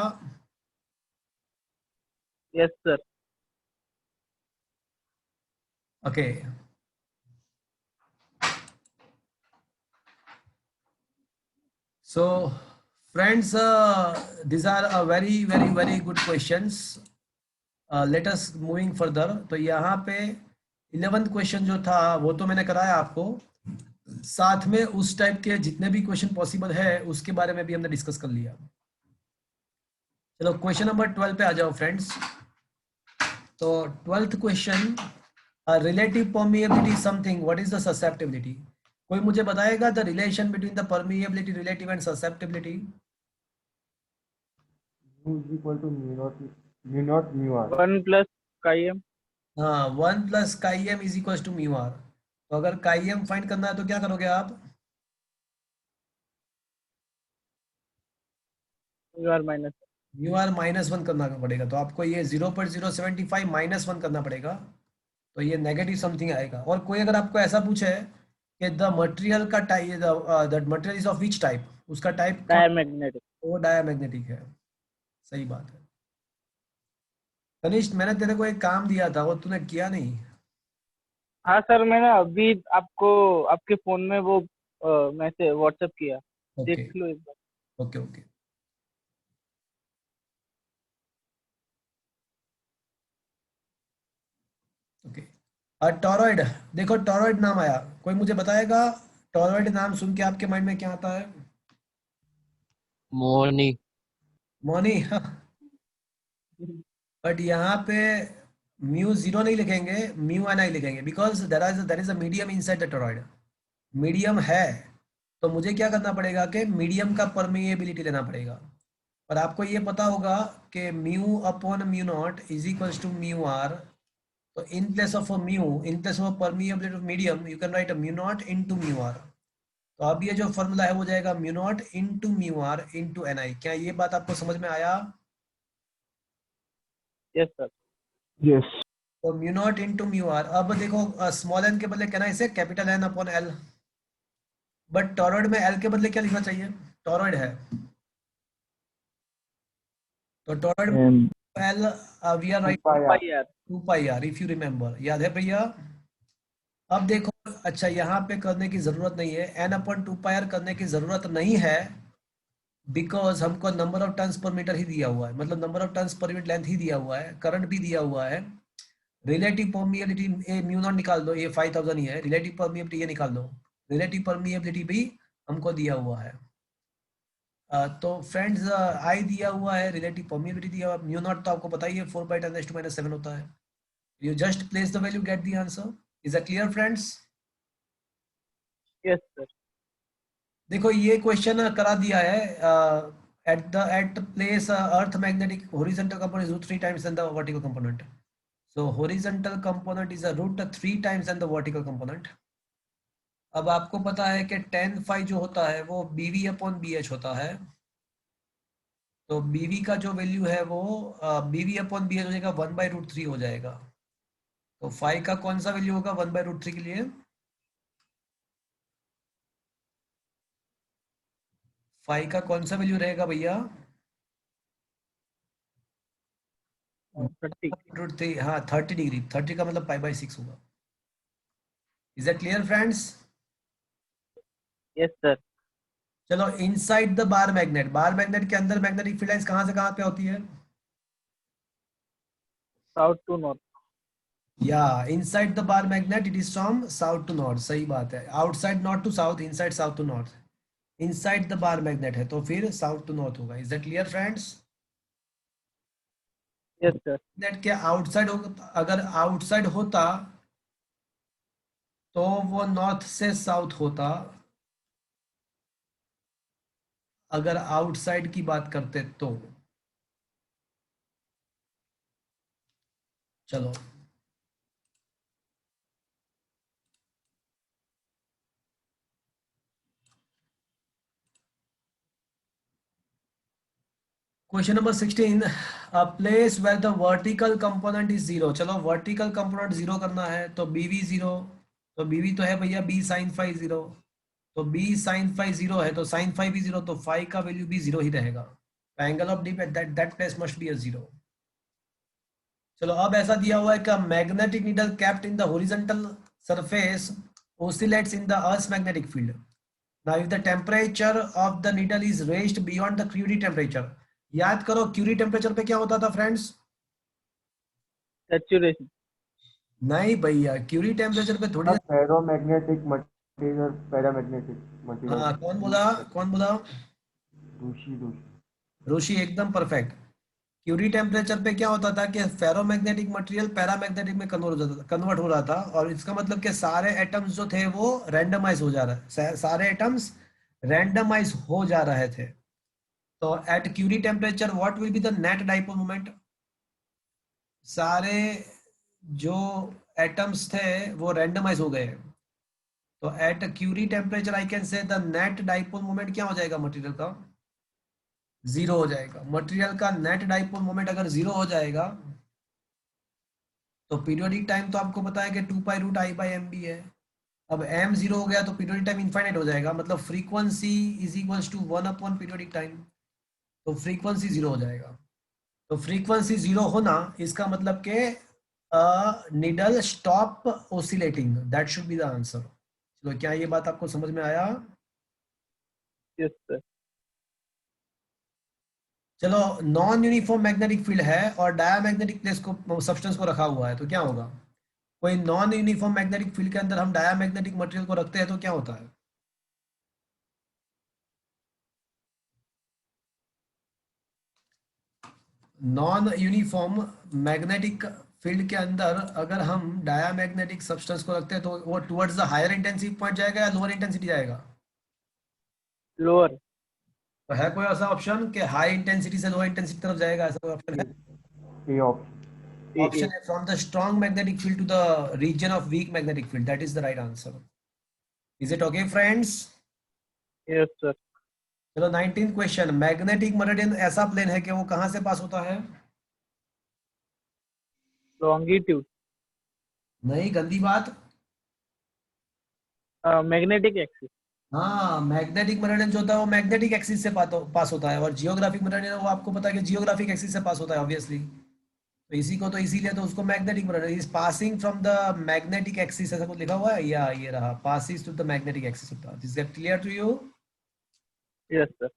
Yes sir. Okay, so friends these are a very good questions. Let us moving further. तो यहाँ पे 11th क्वेश्चन जो था वो तो मैंने कराया आपको, साथ में उस टाइप के जितने भी क्वेश्चन पॉसिबल है उसके बारे में भी हमने डिस्कस कर लिया। चलो क्वेश्चन नंबर 12 पे आ जाओ फ्रेंड्स। तो 12th question, relative permeability something, what is the susceptibility? कोई मुझे बताएगा the relation between the permeability, relative and susceptibility? mu is equal to mu r. 1 + Chi m। हाँ, 1 + Chi m is equal to mu R. तो अगर Chi m find करना है तो क्या करोगे आप? r minus. म्यू आर -1 करना पड़ेगा। तो आपको ये 0.075 -1 करना पड़ेगा, तो ये नेगेटिव समथिंग आएगा। और कोई अगर आपको ऐसा पूछे कि द मटेरियल का type, the material is of which type, उसका टाइप डायमैग्नेटिक। वो डायमैग्नेटिक है। सही बात है। तनिष्क, मैंने तेरे को एक काम दिया था, वो तूने किया नहीं। हाँ सर, मैंने अभी आपको आपके फोन में वो मैसेज व्हाट्सएप किया, ओके देख लो एक बार। Okay okay. ओके, और टॉरॉइड, देखो टॉरॉइड नाम आया, कोई मुझे बताएगा टॉरॉइड नाम सुन के आपके माइंड में क्या आता है? मोनी। मोनी। बट यहाँ पे म्यू 0 नहीं लिखेंगे, म्यू एन आई लिखेंगे, because there is a medium inside the torrid. Medium है तो मुझे क्या करना पड़ेगा कि मीडियम का परमिएबिलिटी लेना पड़ेगा। और आपको ये पता होगा कि mu upon mu naught is equal to mu R. तो in place of mu, in place of permeability of medium, you can write mu naught into mu R. तो अब ये जो फॉर्मूला है वो जाएगा mu naught into mu R into N I. क्या ये बात आपको समझ में आया? Yes sir. यस। तो mu naught into mu R. अब देखो स्मॉल एन के बदले कहना इसे capital N upon L, but toroid में एल के बदले क्या लिखना चाहिए? टॉरॉइड है तो toroid M L, we are write 2 pi r. Pi यार। 2 pi R, if you remember, याद है भैया? अब देखो, अच्छा यहाँ पे करने की जरूरत नहीं है, एन अपॉन 2 पाई आर करने की जरूरत नहीं है, बिकॉज हमको number of turns per metre ही दिया हुआ है, मतलब number of turns per unit length ही दिया हुआ है, करंट भी दिया हुआ है। Relative permeability a mu naught निकाल दो, ये 5000 ही है। रिलेटिव परमिएबिलिटी ये निकाल दो, रिलेटिव परमिएबिलिटी भी हमको दिया हुआ है। तो फ्रेंड्स आई दिया हुआ है, रिलेटिव परमिएबिलिटी दिया हुआ है, म्यू नॉट तो आपको पता ही है 4/10⁻⁷ होता है। You just place the value, get the answer. Is a clear friends? Yes sir. देखो ये क्वेश्चन करा दिया है, at place earth magnetic horizontal component is root 3 times than the vertical component. So horizontal component is a root 3 times than the vertical component. अब आपको पता है कि tan phi जो होता है वो bv अपॉन bh होता है। तो bv का जो वैल्यू है वो bv अपॉन bh हो जाएगा 1/√3 हो जाएगा। तो phi का कौन सा वैल्यू होगा 1/√3 के लिए? फाई का कौन सा वैल्यू रहेगा भैया? 30. हाँ 30 डिग्री, 30 का मतलब π/6 होगा। Is that clear friends? Yes sir. चलो इनसाइड द बार मैग्नेट के अंदर मैग्नेटिक फील्ड लाइंस कहाँ से कहाँ पे होती है? South to north. या inside the bar magnet it is from south to north, सही बात है। Outside north to south, inside south to north. Inside the bar magnet है तो फिर साउथ टू नॉर्थ होगा। Is that clear friends? Yes sir. Net के outside होगा, अगर आउटसाइड होता तो वो नॉर्थ से साउथ होता। अगर आउटसाइड की बात करते तो चलो question number 16, a place where the vertical component is zero. चलो वर्टिकल कंपोनेंट जीरो करना है तो बीवी जीरो, तो बीवी तो है भैया बी साइन फाई जीरो, तो बी साइन फाई जीरो है तो साइन फाई भी जीरो, तो फाई का वैल्यू भी जीरो ही रहेगा। Angle of D at that place must be a zero. चलो अब ऐसा दिया हुआ है कि magnetic needle kept in the horizontal surface oscillates in the earth's magnetic field. Now if the temperature of the needle is raised beyond the Curie temperature, याद करो Curie temperature पे क्या होता था फ्रेंड्स? Saturation. नहीं भैया, क्यूरी टेम्परेचर पे थोड़ी हाँ, ना। Ferromagnetic material, paramagnetic material. हाँ कौन बोला, कौन बोला? दूषी दूषी। ऋषि एकदम परफेक्ट। क्यूरी टेम्परेचर पे क्या होता था कि फेरोमैग्नेटिक मटेरियल पैरामैग्नेटिक में कन्वर्ट हो रहा था, और इसका मतलब कि सारे एटम्स जो थे वो रैंडमाइज हो जा रहे, सारे एटम्स रैंडमाइज हो जा रहे थे। तो at Curie temperature what will be the net dipole moment? सारे जो एटम्स थे वो रैंडमाइज हो गए, तो at Curie temperature I can say the net dipole moment क्या हो जाएगा मटेरियल का? जीरो हो जाएगा। मटेरियल का नेट डाइपोल मोमेंट अगर जीरो हो जाएगा तो पीरियोडिक टाइम तो आपको पता है कि 2π√I/mb है। अब m जीरो हो गया तो पीरियोडिक टाइम इनफाइनाइट हो जाएगा, मतलब frequency is equals to 1 upon periodic time, तो फ्रीक्वेंसी जीरो हो जाएगा। तो फ्रीक्वेंसी जीरो होना इसका मतलब कि needle stop oscillating, that should be the answer. चलो क्या ये बात आपको समझ में आया? Yes sir. चलो नॉन यूनिफॉर्म मैग्नेटिक फील्ड है और डायामैग्नेटिक प्लेस को सब्सटेंस को रखा हुआ है तो क्या होगा? कोई नॉन यूनिफॉर्म मैग्नेटिक फील्ड के अंदर हम डायामैग्नेटिक मटेरियल को रखते हैं तो क्या होता है? नॉन यूनिफॉर्म मैग्नेटिक फील्ड के अंदर अगर हम डायामैग्नेटिक सब्सटेंस को रखते हैं तो वो towards the higher intensity point जाएगा या लोअर इंटेंसिटी जाएगा? Lower. तो है कोई ऐसा ऑप्शन कि हाई इंटेंसिटी से लोअर इंटेंसिटी तरफ जाएगा? ऐसा कोई ऑप्शन है? ये ऑप्शन। ऑप्शन है from the strong magnetic field to the region of weak magnetic field, that is the right answer. Is it okay friends? Yes sir. चलो 19 क्वेश्चन, मैग्नेटिक मेरिडियन ऐसा plane है कि वो कहां से पास होता है? Longitude. नहीं, गंदी बात। Magnetic axis. हाँ मैग्नेटिक मेरिडियन जो होता है वो मैग्नेटिक एक्सिस से पास होता है, और जियोग्राफिक मेरिडियन वो आपको पता है कि जियोग्राफिक एक्सिस से पास होता है ऑब्वियसली। तो इसी को तो इसीलिए तो उसको magnetic meridian is passing from the magnetic axis, ऐसा कुछ लिखा हुआ है, या ये रहा passes to the magnetic axis होता है। Is that clear to you? Yes sir.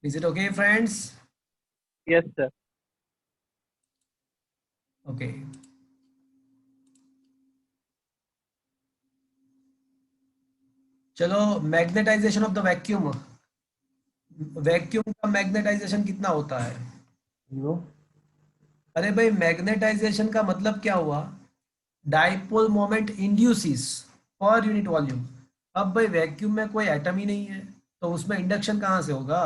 Is it okay friends? Yes sir. Okay चलो magnetisation of the vacuum, vacuum का मैग्नेटाइजेशन कितना होता है? जीरो। अरे भाई मैग्नेटाइजेशन का मतलब क्या हुआ? Dipole moment इंड्यूसिस per unit volume. अब भाई वैक्यूम में कोई एटम ही नहीं है तो उसमें इंडक्शन कहाँ से होगा?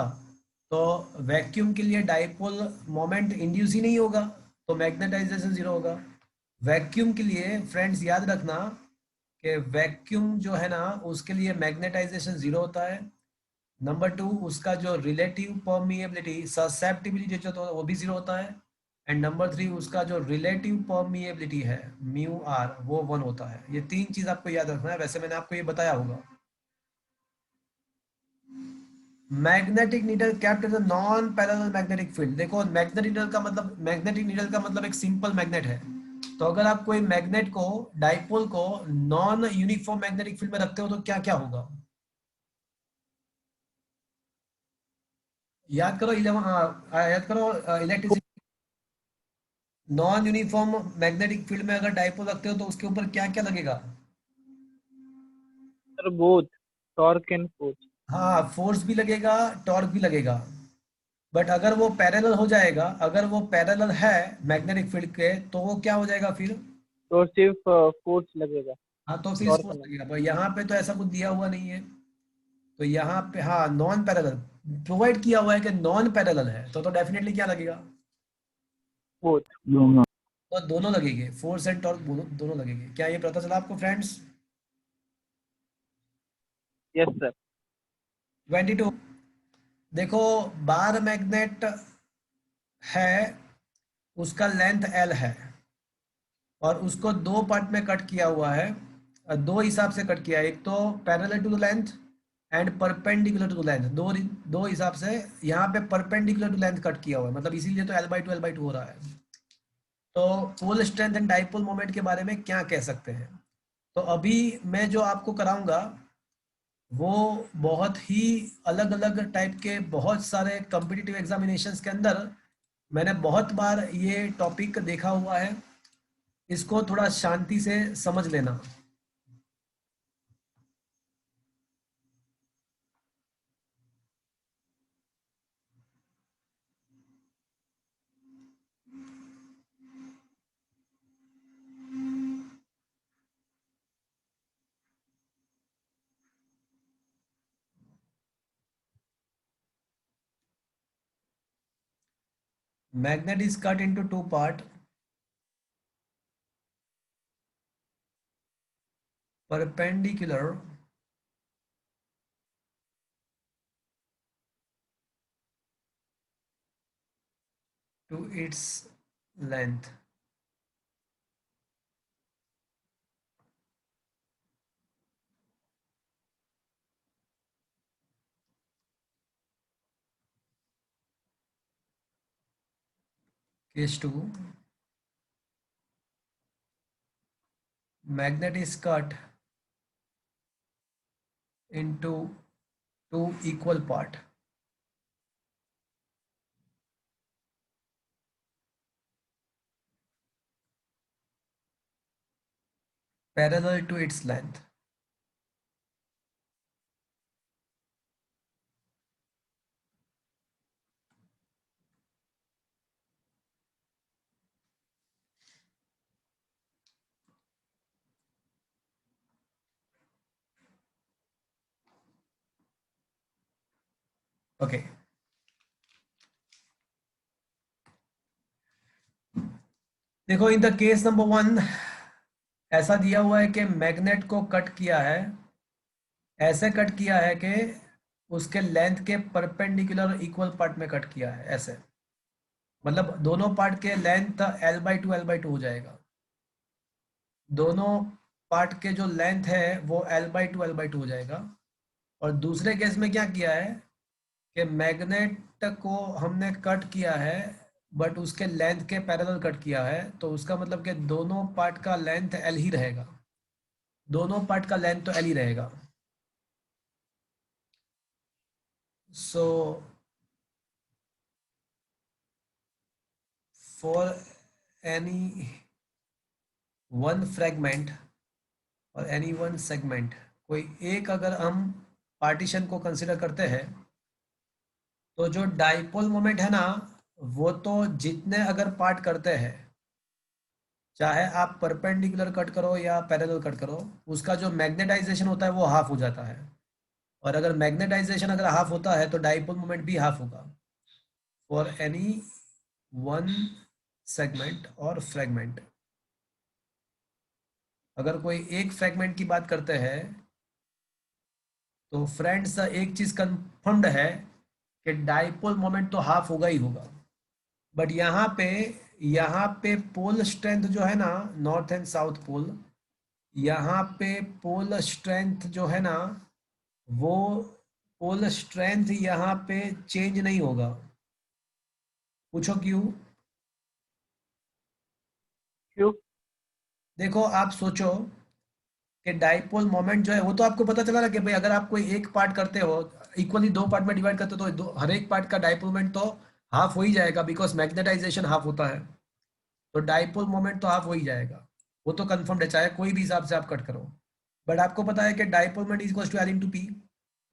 तो वैक्यूम के लिए डाइपोल मोमेंट इंड्यूस ही नहीं होगा तो मैग्नेटाइजेशन जीरो होगा। वैक्यूम के लिए फ्रेंड्स याद रखना कि वैक्यूम जो है ना उसके लिए मैग्नेटाइजेशन जीरो होता है। नंबर टू, उसका जो रिलेटिव परमिएबिलिटी ससेप्टिबिलिटी जो तो वो भी जीरो होता है। एंड नंबर थ्री, उसका जो रिलेटिव परमिएबिलिटी है म्यू आर वो वन होता है। ये तीन चीज आपको याद रखना है, वैसे मैंने आपको ये बताया होगा। Magnetic needle kept in the non parallel magnetic field. देखो मैग्नेटिक नीडल का मतलब एक सिंपल मैग्नेट है। तो अगर आप कोई मैग्नेट को, डाइपोल को नॉन यूनिफॉर्म मैग्नेटिक फील्ड में रखते हो तो क्या क्या होगा? याद करो 11, याद करो electricity. Non uniform magnetic field में अगर डाइपोल रखते हो तो उसके ऊपर क्या क्या लगेगा? Sir both torque and force. हाँ, फोर्स भी लगेगा, टॉर्क भी लगेगा। बट अगर वो पैरेलल हो जाएगा, अगर वो पैरेलल है मैग्नेटिक फील्ड के, तो वो क्या हो जाएगा फिर? तो सिर्फ फोर्स लगेगा, हाँ, तो फिर टॉर्क फोर्स नहीं। लगेगा। पर यहाँ पे तो ऐसा कुछ दिया हुआ नहीं है। तो यहाँ पे हाँ, नॉन पैरेलल प्रोवाइड किया हुआ है कि नॉन पैरेलल है, तो डेफिनेटली क्या लगेगा? बोथ। दोनों। तो दोनों लगेंगे, फोर्स एंड टॉर्क दोनों दोनों लगेंगे। क्या ये पता चला आपको फ्रेंड्स? Yes sir. 22। देखो, बार मैग्नेट है, उसका लेंथ एल है और उसको दो पार्ट में कट किया हुआ है। दो हिसाब से कट किया है, एक तो parallel to the length and perpendicular to the length. दो हिसाब से। यहाँ पे परपेंडिकुलर टू लेंथ कट किया हुआ है, मतलब इसीलिए तो L/2 हो रहा है। तो pole strength and dipole moment के बारे में क्या कह सकते हैं? तो अभी मैं जो आपको कराऊंगा वो बहुत ही अलग अलग टाइप के, बहुत सारे कॉम्पिटिटिव एग्जामिनेशंस के अंदर मैंने बहुत बार ये टॉपिक देखा हुआ है। इसको थोड़ा शांति से समझ लेना। Magnet is cut into two part. Perpendicular to its length. Case 2. Magnet is cut into two equal part. Parallel to its length. Okay. देखो, इन द केस नंबर 1 ऐसा दिया हुआ है कि मैग्नेट को कट किया है, ऐसे कट किया है कि उसके लेंथ के परपेंडिकुलर इक्वल पार्ट में कट किया है, ऐसे। मतलब दोनों पार्ट के लेंथ L/2 हो जाएगा। दोनों पार्ट के जो लेंथ है वो L/2 हो जाएगा। और दूसरे केस में क्या किया है कि मैग्नेट को हमने कट किया है बट उसके लेंथ के पैरेलल कट किया है, तो उसका मतलब कि दोनों पार्ट का लेंथ L ही रहेगा। दोनों पार्ट का लेंथ तो L ही रहेगा। So for any one fragment और एनी वन सेगमेंट, कोई एक अगर हम पार्टीशन को कंसिडर करते हैं, तो जो डाइपोल मोमेंट है ना, वो तो जितने अगर पार्ट करते हैं, चाहे आप परपेंडिकुलर कट करो या पैरेलल कट करो, उसका जो मैग्नेटाइजेशन होता है वो हाफ हो जाता है। और अगर मैग्नेटाइजेशन अगर हाफ होता है तो डाइपोल मोमेंट भी हाफ होगा फॉर एनी वन सेगमेंट और फ्रेगमेंट। अगर कोई एक फ्रेगमेंट की बात करते हैं तो फ्रेंड्स एक चीज कंफर्म्ड है कि डाइपोल मोमेंट तो हाफ होगा ही होगा। बट यहाँ पे पोल स्ट्रेंथ जो है ना, नॉर्थ एंड साउथ पोल, यहाँ पे पोल स्ट्रेंथ जो है ना, वो पोल स्ट्रेंथ यहाँ पे चेंज नहीं होगा। पूछो क्यों? क्यों? देखो आप सोचो कि डाइपोल मोमेंट जो है वो तो आपको पता चला ना कि भाई अगर आप कोई एक पार्ट करते हो, इक्वली दो पार्ट में डिवाइड करते हो, तो हर एक पार्ट का डाइपोल मोमेंट तो हाफ हो ही जाएगा, बिकॉज मैग्नेटाइजेशन हाफ होता है। तो डाइपोल मोमेंट तो हाफ हो ही जाएगा, वो तो कंफर्म्ड है, चाहे कोई भी हिसाब से आप कट करो। बट आपको पता है कि dipole moment is equal to L into P.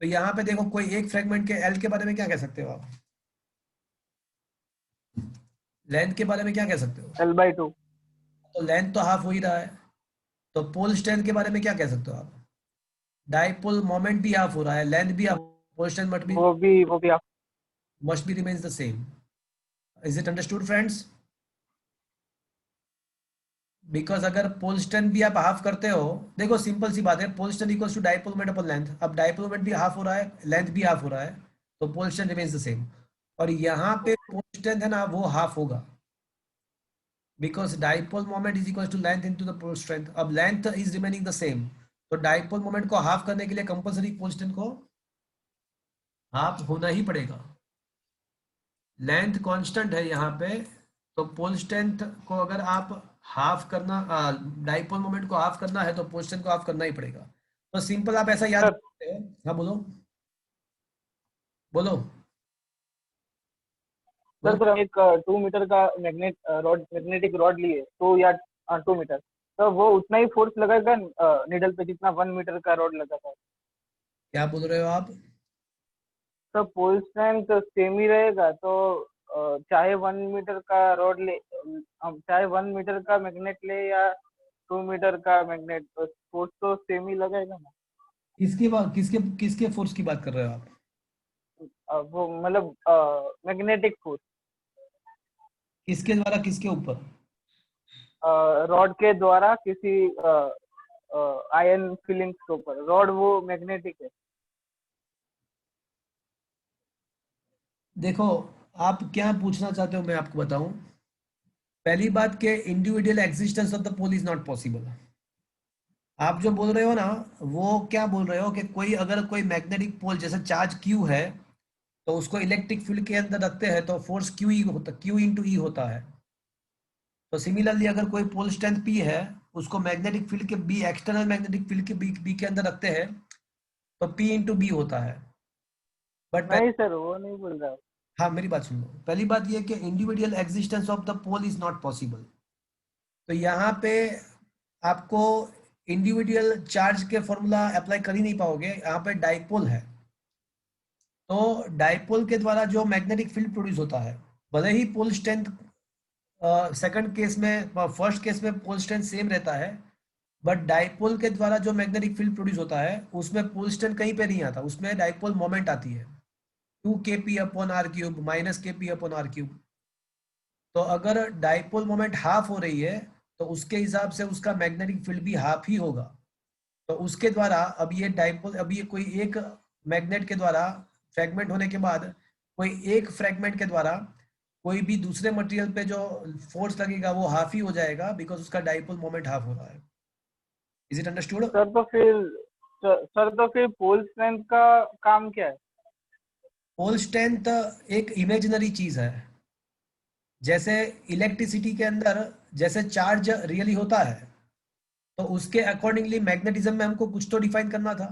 तो यहाँ पे देखो कोई एक फ्रेगमेंट के एल के बारे में क्या कह सकते हो आप? लेंथ के बारे में क्या कह सकते हो? L/2। तो लेंथ तो हाफ हो ही रहा है। तो पोल स्ट्रेंथ के बारे में क्या कह सकते हो आप? डाइपोल मोमेंट भी हाफ हो रहा है, लेंथ भी हाफ, पोल स्ट्रेंथ वो भी आप। must be remains the same. Is it understood friends? Because अगर पोल स्ट्रेंथ भी आप हाफ करते हो, देखो सिंपल सी बात है, pole strength equals to dipole moment upon length. अब डाइपोल मोमेंट भी हाफ हो रहा है, लेंथ भी हाफ हो रहा है, तो pole strength remains the same. और यहाँ पे पोल स्ट्रेंथ है ना, वो हाफ होगा, because dipole moment is equal to length into the pole strength. अब length is remaining the same, तो डाइपोल मोमेंट को हाफ करने के लिए कंपल्सरी पोल स्ट्रेंथ को हाफ होना ही पड़ेगा। लेंथ कांस्टेंट है यहाँ पे, तो पोल स्ट्रेंथ को अगर आप हाफ करना, डाइपोल मोमेंट को हाफ करना है तो पोल स्ट्रेंथ को हाफ करना ही पड़ेगा। तो सिंपल आप ऐसा याद सर रखते हैं। हाँ बोलो बोलो सर बोलो। सर हम एक 2 मीटर का मैग्नेटिक रॉड लिए, 2 मीटर, तो वो उतना ही फोर्स लगेगा निडल पे जितना 1 मीटर का रॉड लगा था। क्या बोल रहे हो आप? तो पोल स्ट्रेंथ सेम ही रहेगा, तो चाहे 1 मीटर का रॉड ले, हम चाहे 1 मीटर का मैग्नेट ले या 2 मीटर का मैग्नेट, फोर्स तो सेम ही लगेगा ना। किसकी बात, किसके किसके फोर्स की बात कर रहे हो आप? वो मतलब मैग्नेटिक फोर्स, किसके द्वारा, किसके ऊपर? रॉड के द्वारा किसी आयन फिलिंग्स के ऊपर। रॉड वो मैग्नेटिक है। देखो आप क्या पूछना चाहते हो मैं आपको बताऊं। पहली बात के individual existence of the pole is not possible. आप जो बोल रहे हो ना, वो क्या बोल रहे हो कि कोई अगर कोई मैग्नेटिक पोल जैसे चार्ज क्यू है, तो उसको इलेक्ट्रिक फील्ड के अंदर रखते हैं तो फोर्स क्यू ई होता, क्यू इंटू ई होता है। तो सिमिलरली अगर कोई पोल स्ट्रेंथ पी है, उसको मैग्नेटिक फील्ड के बी, एक्सटर्नल मैग्नेटिक फील्ड के बी के अंदर रखते हैं, तो पी इंटू बी होता है। बट नहीं सर, वो नहीं बोल रहा हूँ। हाँ मेरी बात सुन लो, पहली बात ये है कि individual existence of the pole is not possible. तो यहाँ पे आपको इंडिविजुअल चार्ज के फॉर्मूला अप्लाई कर ही नहीं पाओगे, यहाँ पे डाइपोल है। तो डाइपोल के द्वारा जो मैग्नेटिक फील्ड प्रोड्यूस होता है, भले ही पोल स्ट्रेंथ सेकंड केस में, फर्स्ट केस में पोल स्ट्रेंथ सेम रहता है, बट डाइपोल के द्वारा जो मैग्नेटिक फील्ड प्रोड्यूस होता है उसमें पोल स्ट्रेंथ कहीं पे नहीं आता, उसमें डाइपोल मोमेंट आती है 2kp upon R cube minus kp upon R cube. तो अगर डाइपोल मोमेंट हाफ हो रही है, तो उसके हिसाब से उसका मैग्नेटिक फील्ड भी हाफ ही होगा। तो उसके द्वारा अब ये डाइपोल, अब ये कोई एक मैग्नेट के द्वारा फ्रैगमेंट होने के बाद, कोई एक फ्रैगमेंट के द्वारा कोई भी दूसरे मटेरियल पे जो फोर्स लगेगा वो हाफ ही हो जाएगा, बिकॉज उसका डाइपोल मोमेंट हाफ हो रहा है। Is it understood? सर तो फिर पोल स्ट्रेंथ का काम क्या है? पोल स्ट्रेंथ एक इमेजिनरी चीज है। जैसे इलेक्ट्रिसिटी के अंदर जैसे चार्ज रियली होता है, तो उसके अकॉर्डिंगली मैग्नेटिज्म में हमको कुछ तो डिफाइन करना था,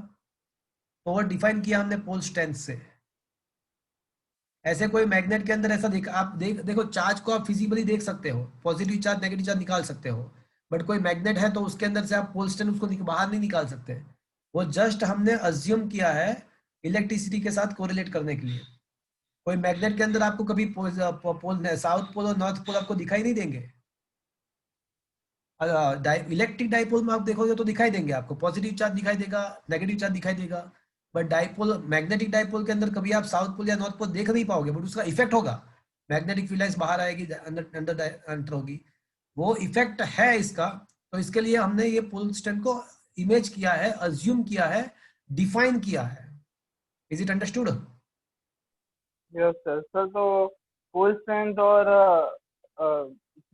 तो वो डिफाइन किया हमने पोल स्ट्रेंथ से। ऐसे कोई मैग्नेट के अंदर ऐसा आप देखो चार्ज को आप फिजिबली देख सकते हो, पॉजिटिव चार्ज नेगेटिव चार्ज निकाल सकते हो, बट कोई मैग्नेट है तो उसके अंदर से आप पोल स्ट्रेंथ उसको बाहर नहीं निकाल सकते। वो जस्ट हमने अज्यूम किया है इलेक्ट्रिसिटी के साथ कोरिलेट करने के लिए। कोई मैग्नेट के अंदर आपको कभी पोल साउथ पोल और नॉर्थ पोल आपको दिखाई नहीं देंगे। इलेक्ट्रिक डाइपोल में आप देखोगे तो दिखाई देंगे, आपको पॉजिटिव चार्ज दिखाई देगा, नेगेटिव चार्ज दिखाई देगा। बट डाइपोल, मैग्नेटिक डाइपोल के अंदर कभी आप साउथ पोल या नॉर्थ पोल देख नहीं पाओगे, बट उसका इफेक्ट होगा। मैग्नेटिक फील्ड लाइंस बाहर आएगी, अंदर अंदर एंटर होगी, वो इफेक्ट है इसका। तो इसके लिए हमने ये पोल स्ट्रेंथ को इमेज किया है, अज्यूम किया है, डिफाइन किया है। Is it understood? Yes sir. Sir तो पोल स्ट्रेंथ और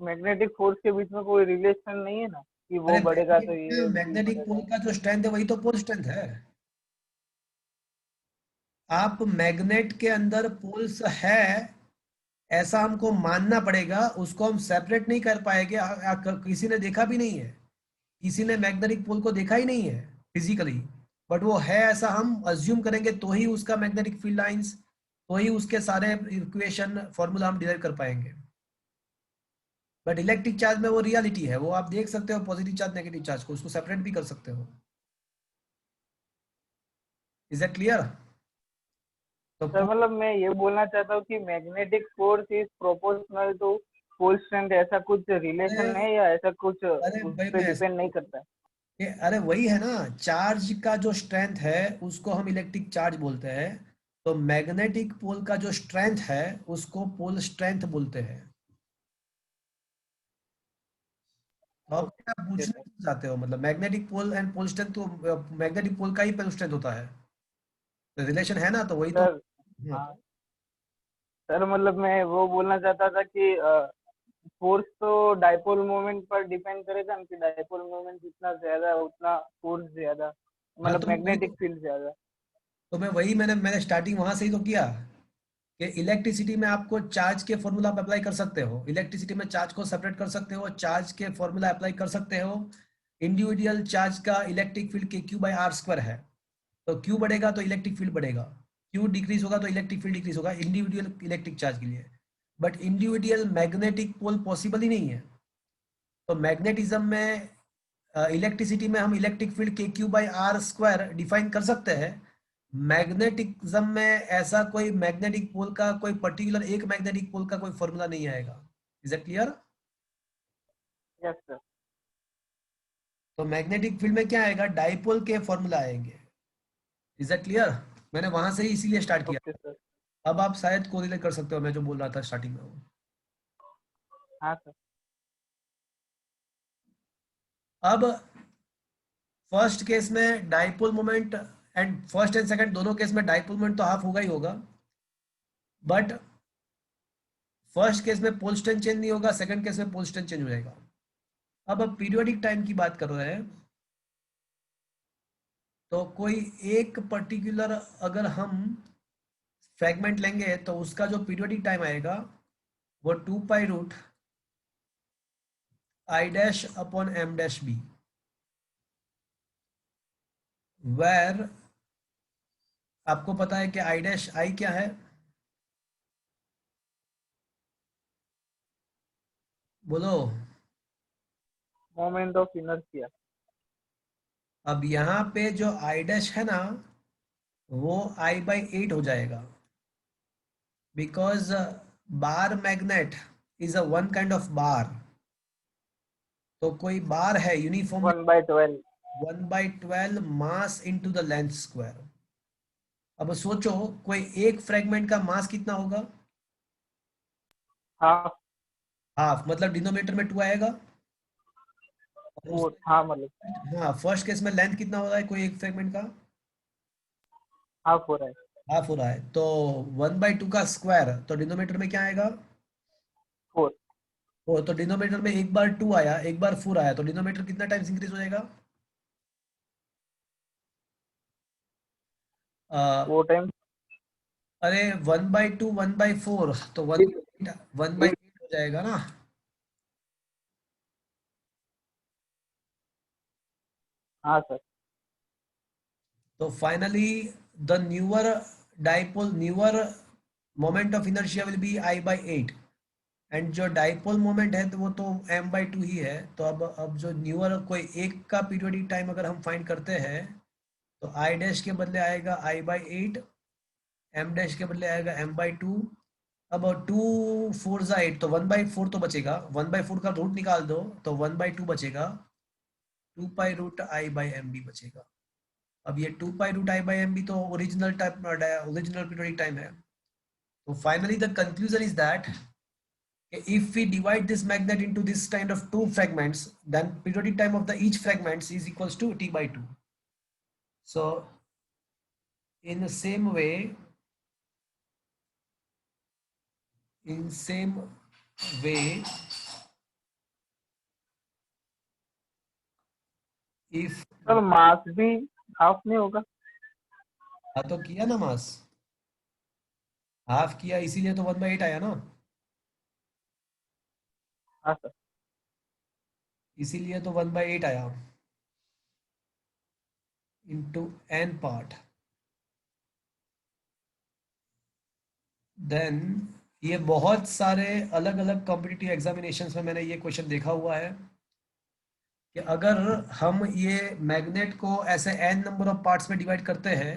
मैग्नेटिक फोर्स के बीच में कोई रिलेशन नहीं है ना, कि वो बढ़ेगा तो ये भी मैग्नेटिक पोल बढ़ेगा? का जो स्ट्रेंथ है वही तो पोल स्ट्रेंथ है। आप मैग्नेट के अंदर पोल्स है ऐसा हमको मानना पड़ेगा, उसको हम सेपरेट नहीं कर पाएंगे। किसी ने देखा भी नहीं है, किसी ने मैग्नेटिक पोल को देखा ही नहीं है फिजिकली, बट वो है ऐसा हम अज्यूम करेंगे, तो ही उसका मैग्नेटिक फील्ड लाइंस, तो ही उसके सारे इक्वेशन फॉर्मूला हम डिराइव कर पाएंगे। बट इलेक्ट्रिक चार्ज में वो रियलिटी है, वो आप देख सकते हो पॉजिटिव चार्ज नेगेटिव चार्ज को, उसको सेपरेट भी कर सकते हो। Is that clear? तो सर मतलब मैं ये बोलना चाहता हूँ कि magnetic force is proportional to pole strength, ऐसा कुछ रिलेशन है या ऐसा कुछ अरे उस भाई पे मैं डिपेंड नहीं करता है? अरे वही है ना, चार्ज का जो स्ट्रेंथ है उसको हम इलेक्ट्रिक चार्ज बोलते हैं, तो मैग्नेटिक पोल का जो स्ट्रेंथ है उसको पोल स्ट्रेंथ बोलते हैं। तो आप क्या ओके पूछना सर। क्यों चाहते हो, मतलब magnetic pole and pole strength, तो मैग्नेटिक पोल का ही पोल स्ट्रेंथ होता है, तो रिलेशन है ना, तो वही तो। सर हाँ, हाँ सर, मतलब मैं वो बोलना चाहता था कि फोर्स तो डाइपोल मोमेंट पर डिपेंड करेगा ना, कि डाइपोल मोमेंट जितना ज्यादा उतना फोर्स ज्यादा, हाँ मतलब तो मैं वही मैग्नेटिक फील्ड ज्यादा। तो मैं वही मैंने स्टार्टिंग वहां से ही तो किया कि इलेक्ट्रिसिटी में आपको चार्ज के फॉर्मूला आप अप्लाई कर सकते हो, इलेक्ट्रिसिटी में चार्ज को सेपरेट कर सकते हो, चार्ज के फॉर्मूला अप्लाई कर सकते हो। इंडिविजुअल चार्ज का इलेक्ट्रिक फील्ड के क्यू बाई आर स्क्वायर है, तो क्यू बढ़ेगा तो इलेक्ट्रिक फील्ड बढ़ेगा, क्यू डिक्रीज होगा तो इलेक्ट्रिक फील्ड डिक्रीज होगा इंडिविजुअल इलेक्ट्रिक चार्ज के लिए। But individual magnetic pole possible ही नहीं है। तो मैग्नेटिज्म में इलेक्ट्रिसिटी में हम इलेक्ट्रिक फील्ड के Q by R square define कर सकते हैं। मैग्नेटिज्म में ऐसा कोई मैग्नेटिक पोल का कोई पर्टिकुलर एक मैग्नेटिक पोल का कोई फॉर्मूला नहीं आएगा। Is it clear? Yes sir. तो मैग्नेटिक फील्ड में क्या आएगा, डाइपोल के फॉर्मूला आएंगे। Is it clear? मैंने वहां से ही इसीलिए स्टार्ट किया। Okay sir. अब आप शायद कोरिलेट कर सकते हो मैं जो बोल रहा था स्टार्टिंग में वो। हाँ सर। अब फर्स्ट केस में dipole moment, and first and second दोनों केस में डाइपोल मोमेंट तो हाफ होगा ही होगा, बट फर्स्ट केस में पोल स्ट्रेंथ चेंज नहीं होगा, सेकंड केस में पोल स्ट्रेंथ चेंज हो जाएगा। अब पीरियोडिक टाइम की बात कर रहे हैं, तो कोई एक पर्टिकुलर अगर हम फ्रेगमेंट लेंगे तो उसका जो पीरियोडिक टाइम आएगा वो 2 pi root I dash upon M dash B, where आपको पता है कि आई डैश आई क्या है, बोलो। Moment of inertia. अब यहाँ पे जो आई डैश है ना वो I/8 हो जाएगा, because bar magnet is a one kind of बार। तो कोई बार है uniformly 1/12। 1/12 mass into the length square. अब सोचो कोई एक फ्रेगमेंट का मास कितना होगा, हाफ। हाफ, मतलब डिनोमिनेटर में 2 आएगा। और फोर, उसका हाँ मतलब हाँ फर्स्ट केस में लेंथ कितना हो रहा है कोई एक फ्रेगमेंट का, हाफ हो रहा है। हाफ हो रहा है, तो 1/2 का स्क्वायर, तो डिनोमिनेटर में क्या आएगा, फोर। वो, तो डिनोमिनेटर में एक बार 2 आया एक बार 4 आया, तो डिनोमिनेटर कितना टाइम्स इंक्रीज हो जाएगा, अ, 4 टाइम। अरे 1/2 1/4, तो 1/8 हो जाएगा ना। हाँ सर। तो finally the newer moment of inertia will be I/8, and जो डाइपोल मोमेंट है तो वो तो m/2 ही है। तो अब जो न्यूअर कोई एक का पीरियोडिक टाइम अगर हम फाइंड करते हैं तो आई डैश के बदले आएगा I/8, एम डैश के बदले आएगा m/2। अब 2 4 8, तो 1/4 तो बचेगा, 1/4 का रूट निकाल दो तो 1/2 बचेगा, 2 पाई रूट I/m भी बचेगा। अब ये 2 पाई रूट I/m भी तो ओरिजिनल पीरियोडिक टाइम है। तो finally the conclusion is that if we divide this magnet into this kind of two fragments, then periodic time of the each fragments is equals to T/2. So in the same way, in same way, if sir mass भी half नहीं होगा? हाँ तो किया ना मास, half किया इसीलिए तो 1/8 आया ना, हाँ सर। इसीलिए तो 1/8 आया इंटू एन पार्ट। देन ये बहुत सारे अलग अलग कॉम्पिटिटिव एग्जामिनेशंस में मैंने ये क्वेश्चन देखा हुआ है कि अगर हम ये मैग्नेट को ऐसे एन नंबर ऑफ पार्ट्स में डिवाइड करते हैं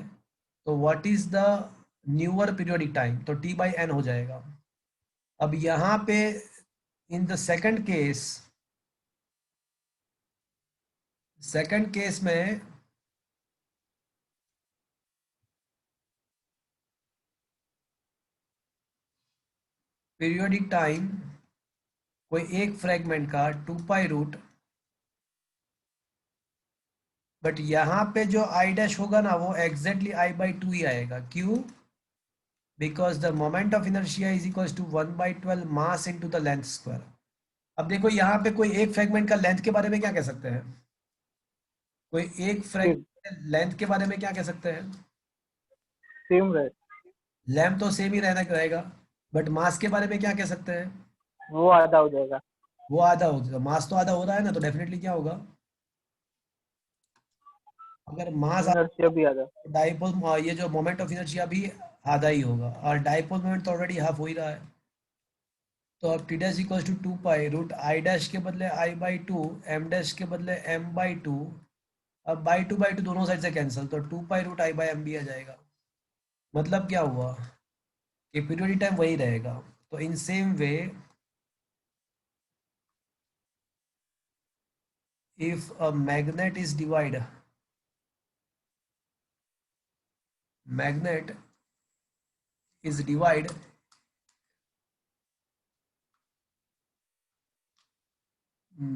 तो what is the newer periodic time, तो टी बाई एन हो जाएगा। अब यहाँ पे इन द सेकंड केस में पीरियोडिक टाइम कोई एक फ्रेगमेंट का 2 पाई रूट, बट यहाँ पे जो आई डैश होगा ना वो एग्जैक्टली I/2 ही आएगा। क्यों? Because the moment of inertia is equal to 1/12 mass into the length square. अब देखो यहाँ पे कोई एक फ्रेगमेंट का लेंथ के बारे में क्या कह सकते हैं, कोई एक सेम फ्रेगमेंट लेंथ के बारे में क्या कह सकते हैं? सेम रहे, लेंथ तो सेम ही रहना रहेगा, बट मास के बारे में क्या कह सकते हैं? वो आधा हो जाएगा। वो आधा होगा, मास तो आधा हो रहा है ना, तो डेफिनेटली क्या होगा, अगर मास इनर्शिया भी आधा। डाइपोल, ये जो मोमेंट ऑफ इनर्शिया भी आधा ही होगा, और डाइपोल मोमेंट तो ऑलरेडी हाफ हो ही रहा है। तो अब T dash equal to 2 pi root I dash के बदले I/2, एम डैश के बदले m/2। अब बाई टू दोनों साइड से कैंसिल, तो 2 पाई रूट I/m भी आ जाएगा। मतलब क्या हुआ कि पीरियोडिक टाइम वही रहेगा। तो in same way if a magnet is divide magnet is divide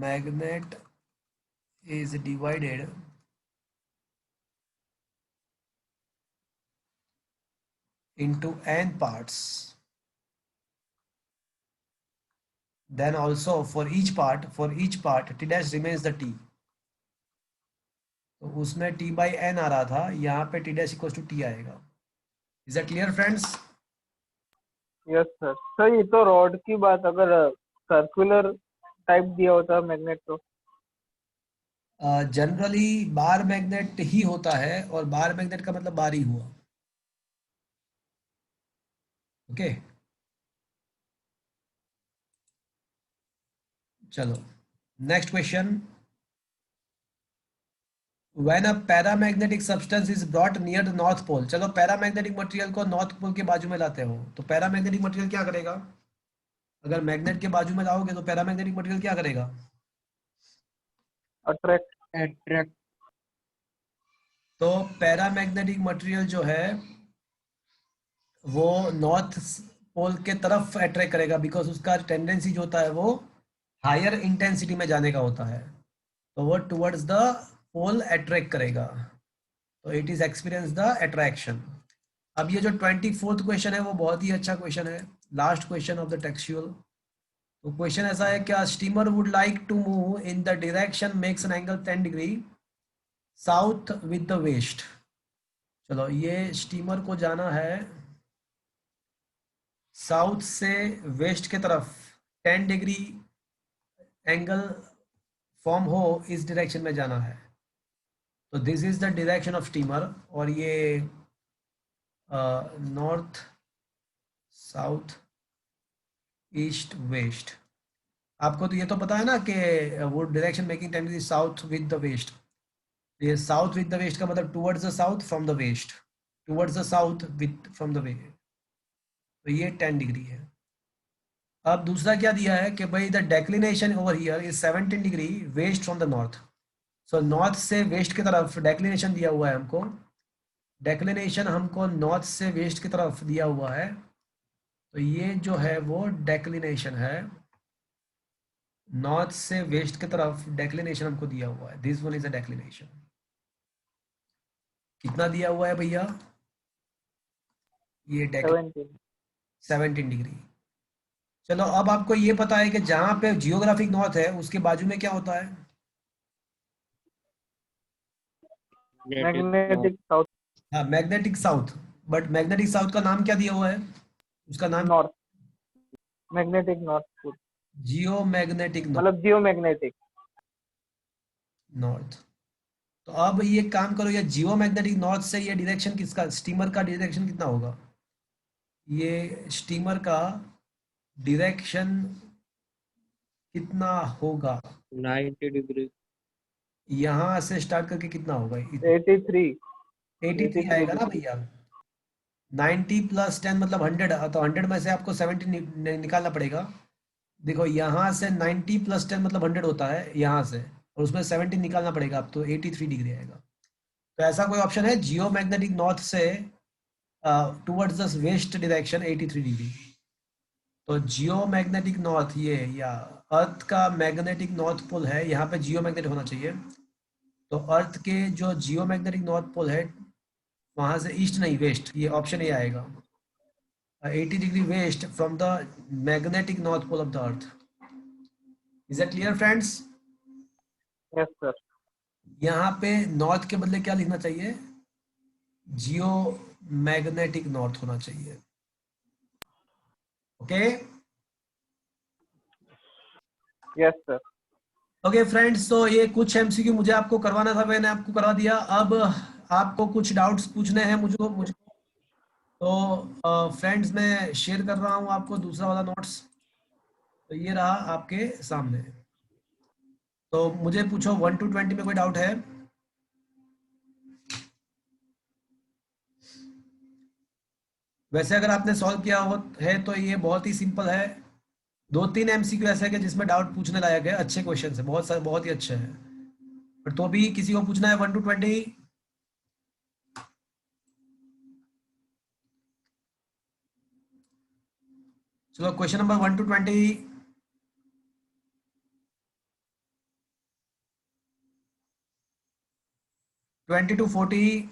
magnet is divided into n parts, then also for each part t dash remains the t। तो उसमें t/n आ रहा था, यहाँ पे t dash equal to t आएगा। Is that clear friends? Yes sir. Sir ये तो rod की बात, अगर सर्कुलर टाइप दिया होता मैग्नेट तो। जनरली बार मैग्नेट ही होता है, और बार मैग्नेट का मतलब बार ही हुआ। ओके चलो next question. When a paramagnetic substance is brought near the north pole, चलो पैरामैग्नेटिक मटेरियल को नॉर्थ पोल के बाजू में लाते हो, तो पैरामैग्नेटिक मटेरियल क्या करेगा? अगर मैग्नेट के बाजू में लाओगे तो पैरामैग्नेटिक मटेरियल क्या करेगा? अट्रैक्ट। attract तो पैरामैग्नेटिक मटेरियल जो है वो नॉर्थ पोल के तरफ अट्रैक्ट करेगा, बिकॉज उसका टेंडेंसी जो होता है वो हायर इंटेंसिटी में जाने का होता है, तो वो टुवर्ड्स द पोल अट्रैक्ट करेगा। तो it is experience the attraction. अब ये जो 24th क्वेश्चन है वो बहुत ही अच्छा क्वेश्चन है, last question of the textual. तो क्वेश्चन ऐसा है, क्या steamer would like to move in the direction makes an angle 10 degree south with the west. चलो ये स्टीमर को जाना है साउथ से वेस्ट के तरफ, 10 डिग्री एंगल फॉर्म हो इस डायरेक्शन में जाना है। तो this is the direction of steamer, और ये नॉर्थ साउथ ईस्ट वेस्ट। आपको तो ये तो पता है ना कि वो direction making tendency south with the west. ये साउथ विद द वेस्ट का मतलब towards the south from the west, towards the south with from the west. तो ये 10 डिग्री है। अब दूसरा क्या दिया है कि भाई the declination over here is 17 degree west from the north. So north से वेस्ट की तरफ डेक्लिनेशन दिया हुआ है हमको, डेक्लिनेशन हमको नॉर्थ से वेस्ट की तरफ दिया हुआ है। तो ये जो है वो डेक्लिनेशन है, नॉर्थ से वेस्ट की तरफ डेक्लिनेशन हमको दिया हुआ है। This one is a declination. कितना दिया हुआ है भैया? ये 17। 17 डिग्री। चलो अब आपको ये पता है कि जहां पे जियोग्राफिक नॉर्थ है उसके बाजू में क्या होता है? magnetic north magnetic south. हाँ magnetic south. But magnetic south का नाम क्या दिया हुआ है? उसका नाम north, magnetic north pole, geomagnetic मतलब जियोमैग्नेटिक। नॉर्थ। तो अब ये काम करो, ये जियोमैग्नेटिक नॉर्थ से ये डायरेक्शन किसका, स्टीमर का डायरेक्शन कितना होगा? ये स्टीमर का डायरेक्शन कितना होगा? 90 डिग्री। यहाँ से स्टार्ट करके कितना होगा? 83, 83 83 आएगा ना डिग्री। भैया। 90 प्लस 10 मतलब 100, तो 100 में से आपको 70 निकालना पड़ेगा। देखो यहाँ से 90 प्लस 10 मतलब 100 होता है यहाँ से, और उसमें 70 निकालना पड़ेगा, अब तो 83 डिग्री आएगा। तो ऐसा कोई ऑप्शन है जियो मैग्नेटिक नॉर्थ से towards the west direction 83 degree? तो जियो मैग्नेटिक नॉर्थ, ये या अर्थ का मैग्नेटिक नॉर्थ पोल है, यहाँ पे जियो मैग्नेट होना चाहिए। तो अर्थ के जो जियो मैग्नेटिक नॉर्थ पोल है वहां से ईस्ट नहीं वेस्ट, ये ऑप्शन ए आएगा। 80 degree west from the magnetic north pole of the earth. Is it clear friends? Yes sir. यहाँ पे नॉर्थ के बदले क्या लिखना चाहिए? जियो मैग्नेटिक नॉर्थ होना चाहिए। Okay yes sir. Okay friends, तो ये कुछ एमसीक्यू मुझे आपको करवाना था, मैंने आपको करवा दिया। अब आपको कुछ डाउट्स पूछने हैं मुझको तो फ्रेंड्स मैं शेयर कर रहा हूँ आपको दूसरा वाला नोट्स। तो ये रहा आपके सामने। तो मुझे पूछो 1 to 20 में कोई डाउट है? वैसे अगर आपने सॉल्व किया हो है तो ये बहुत ही सिंपल है। 2-3 एमसीक्यू ऐसे है कि जिसमें डाउट पूछने लायक है, अच्छे क्वेश्चन है, बहुत सारे, बहुत ही अच्छे हैं। पर तो भी किसी को पूछना है 1 to 20? चलो question number 1 to 20। 20 to 40।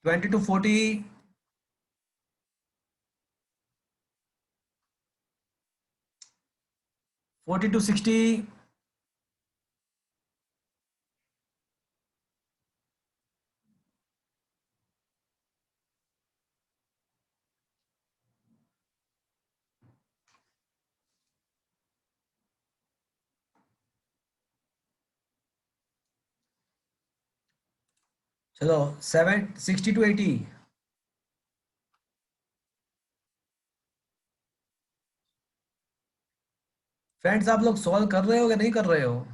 20 to 40। 40 to 60। 60 to 80। Friends आप लोग सॉल्व कर रहे हो या नहीं कर रहे हो?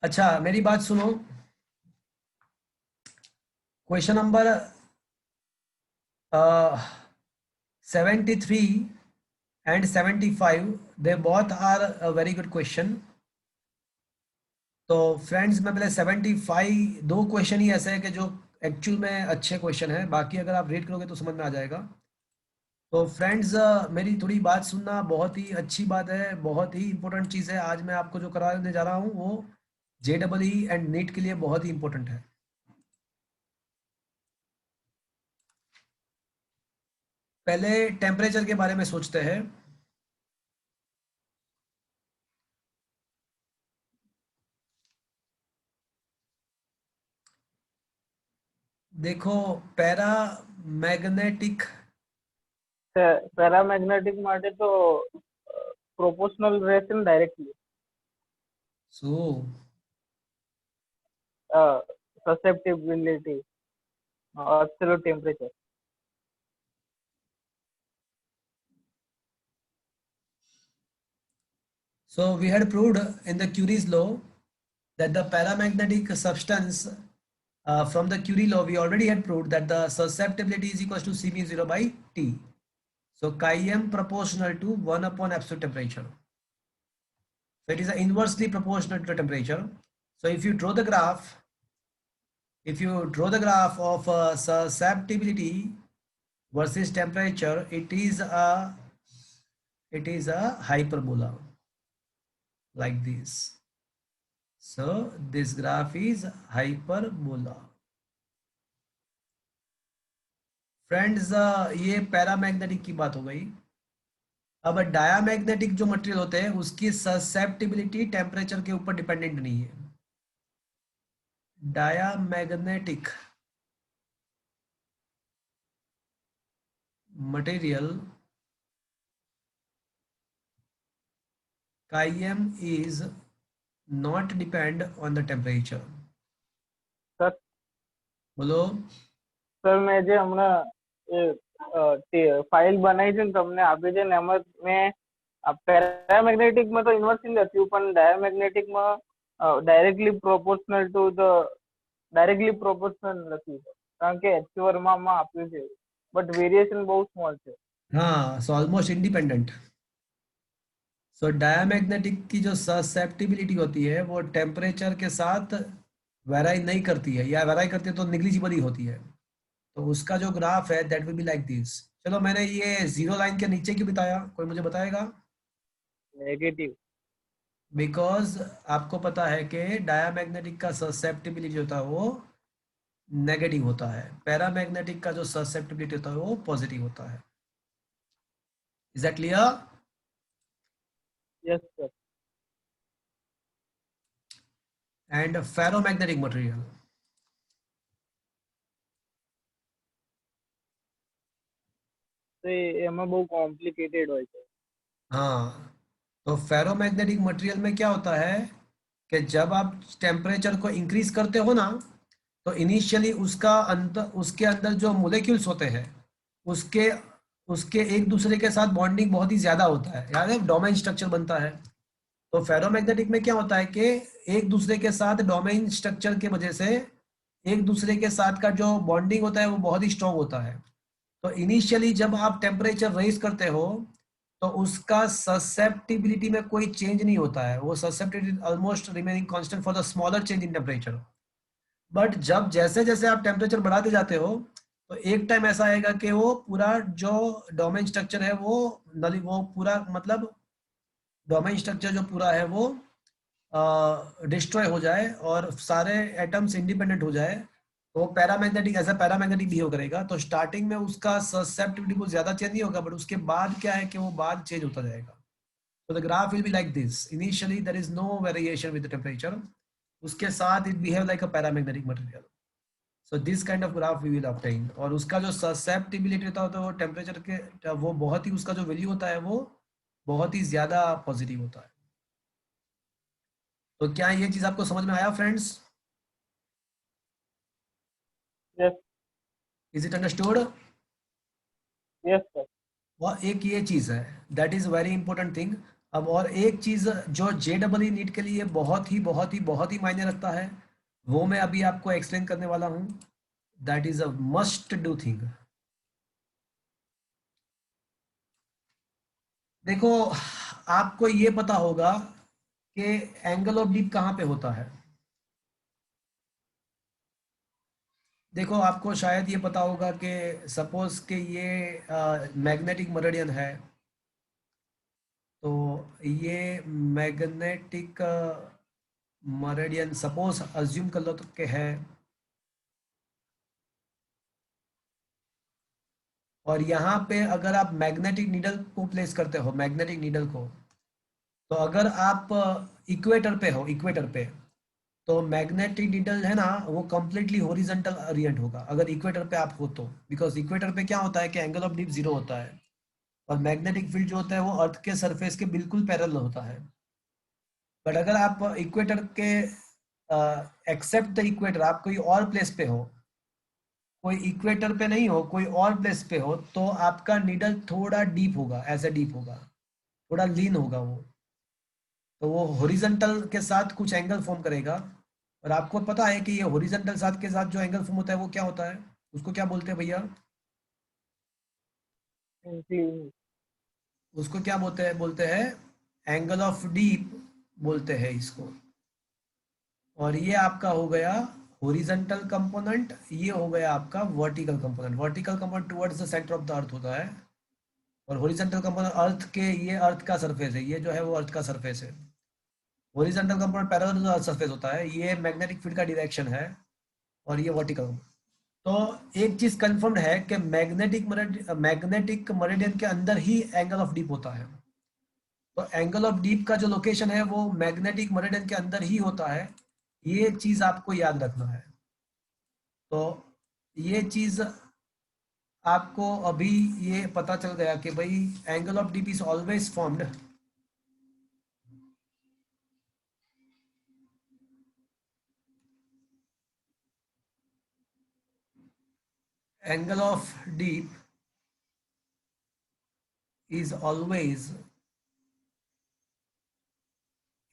अच्छा मेरी बात सुनो। Question number 73 and 75, they both are a very good question. तो फ्रेंड्स मैं पहले 75, दो क्वेश्चन ही ऐसे हैं कि जो एक्चुअल में अच्छे क्वेश्चन है, बाकी अगर आप रीड करोगे तो समझ में आ जाएगा। तो फ्रेंड्स मेरी थोड़ी बात सुनना, बहुत ही अच्छी बात है, बहुत ही इंपॉर्टेंट चीज़ है। आज मैं आपको जो कराने जा रहा हूँ वो JEE एंड नीट के लिए बहुत ही इंपॉर्टेंट है। पहले टेम्परेचर के बारे में सोचते हैं। देखो पैरा मैग्नेटिक, पैरामैग्नेटिक માટે તો प्रोपोर्शनल રહેશે ને directly so susceptibility absolute temperature. so we had proved in the Curie's law that the paramagnetic substance from the Curie law, we already had proved that the susceptibility is equals to C mu 0 by T. So chi m proportional to 1 upon absolute temperature. So it is inversely proportional to the temperature. So if you draw the graph, of susceptibility versus temperature, it is a it is a hyperbola like this. So this graph is hyperbola. Friends ये paramagnetic की बात हो गई. अब diamagnetic जो material होते हैं उसकी ससेप्टिबिलिटी टेम्परेचर के ऊपर डिपेंडेंट नहीं है. Diamagnetic material Chi-M is not depend on the temperature. Sir બોલો. સર મેં જે હમણાં ફાઇલ બનાવી છે ને તમને આપી છે ને એમાં મેં પેરામેગ્નેટિકમાં તો ઇન્વર્સિંગ લખ્યું પણ ડાયામેગ્નેટિકમાં directly proportional to the directly proportional લખ્યું છે કારણ કે એચવરમાં આપ્યું છે બટ વેરિએશન બહુ સ્મોલ છે. हाँ, so almost independent. So diamagnetic की जो ससेप्टिबिलिटी होती है वो टेम्परेचर के साथ वेराई नहीं करती है, या वेराई करती है तो निग्लिजिबल ही होती है. तो उसका जो ग्राफ है that will be like this. चलो मैंने ये जीरो लाइन के नीचे क्यों बताया, कोई मुझे बताएगा? नेगेटिव बिकॉज आपको पता है कि डायामैग्नेटिक का ससेप्टिबिलिटी होता है वो नेगेटिव होता है, पैरामैग्नेटिक का जो ससेप्टिबिलिटी होता है वो पॉजिटिव होता है. Is that clear? Yes sir. And ferromagnetic material, તો એમાં બહુ કોમ્પ્લિકેટેડ હોય છે. हाँ, तो फेरोमैग्नेटिक मटेरियल में क्या होता है कि जब आप टेम्परेचर को इंक्रीज करते हो ना तो इनिशियली उसके अंदर जो मोलिक्यूल्स होते हैं उसके उसके एक दूसरे के साथ बॉन्डिंग बहुत ही ज्यादा होता है, याद है डोमेन स्ट्रक्चर बनता है. तो फेरोमैग्नेटिक में क्या होता है कि एक दूसरे के साथ डोमेन स्ट्रक्चर के वजह से एक दूसरे के साथ का जो बॉन्डिंग होता है वो बहुत ही स्ट्रांग होता है. तो इनिशियली जब आप टेम्परेचर रेज करते हो तो उसका ससेप्टिबिलिटी में कोई चेंज नहीं होता है, वो susceptibility almost remaining constant for the smaller change in temperature. But जब जैसे जैसे आप टेम्परेचर बढ़ाते जाते हो तो एक टाइम ऐसा आएगा कि वो पूरा जो डोमेन स्ट्रक्चर है वो पूरा मतलब डोमेन स्ट्रक्चर जो पूरा है वो डिस्ट्रॉय हो जाए और सारे एटम्स इंडिपेंडेंट हो जाए. तो पैरामैग्नेटिक ऐसा पैरामैग्नेटिक बिहेव करेगा. तो स्टार्टिंग में उसका ससेप्टिबिलिटी कुछ ज्यादा चेंज नहीं होगा, बट उसके बाद क्या है कि वो बाद चेंज होता जाएगा. तो the graph will be like this. Initially there is no variation with the temperature, उसके साथ it behave like a paramagnetic material. So this kind of graph we will obtain. और उसका जो ससेप्टिबिलिटी होता है तो वो टेम्परेचर के वो बहुत ही उसका जो वैल्यू होता है वो बहुत ही ज्यादा पॉजिटिव होता है. तो क्या ये चीज आपको समझ में आया friends? Yes is it understood? Yes sir. और एक ये चीज है that is very important thing. अब और एक चीज जो JEE नीट के लिए बहुत ही मायने रखता है वो मैं अभी आपको एक्सप्लेन करने वाला हूं. That is a must do thing. देखो आपको ये पता होगा कि एंगल ऑफ डीप कहाँ पे होता है. देखो आपको शायद ये पता होगा कि सपोज कि ये मैग्नेटिक मटेरियल है. तो ये मैग्नेटिक मटेरियल सपोज अज्यूम कर लो तो के है, और यहाँ पे अगर आप मैग्नेटिक नीडल को प्लेस करते हो, मैग्नेटिक नीडल को, तो अगर आप इक्वेटर पे हो, इक्वेटर पे, तो मैग्नेटिक नीडल है ना वो कंप्लीटली हॉरिजॉन्टल ओरिएंट होगा अगर इक्वेटर पे आप हो तो. बिकॉज इक्वेटर पे क्या होता है कि एंगल ऑफ डीप 0 होता है और मैग्नेटिक फील्ड जो होता है वो अर्थ के सरफेस के बिल्कुल पैरेलल होता है. बट अगर आप इक्वेटर के एक्सेप्ट द इक्वेटर, आप कोई और प्लेस पे हो, कोई इक्वेटर पे नहीं हो, कोई और प्लेस पे हो, तो आपका नीडल थोड़ा डीप होगा, ऐसे डीप होगा, थोड़ा लीन होगा वो. तो वो हॉरिजॉन्टल के साथ कुछ एंगल फॉर्म करेगा. और आपको पता है कि ये हॉरिजॉन्टल साथ के साथ जो एंगल फॉर्म होता है वो क्या होता है, उसको क्या बोलते हैं भैया? उसको क्या बोलते हैं एंगल ऑफ डीप बोलते हैं इसको. और ये आपका हो गया हॉरिजॉन्टल कंपोनेंट, ये हो गया आपका vertical component. Vertical component towards the centre of the अर्थ होता है और हॉरिजॉन्टल कंपोनेंट अर्थ के, ये अर्थ का सरफेस है, ये जो है वो अर्थ का सरफेस है। Horizontal component parallel to earth surface होता है, ये मैग्नेटिक फील्ड का डायरेक्शन है, और ये वर्टिकल। तो एक चीज कंफर्म्ड है कि मैग्नेटिक मेरिडियन के अंदर ही एंगल ऑफ डीप होता है। तो एंगल ऑफ डीप का जो लोकेशन है वो मैग्नेटिक मेरिडियन के अंदर ही होता है, ये चीज आपको याद रखना है। तो ये चीज आपको अभी ये पता चल गया कि भाई angle of dip is always formed angle of deep is always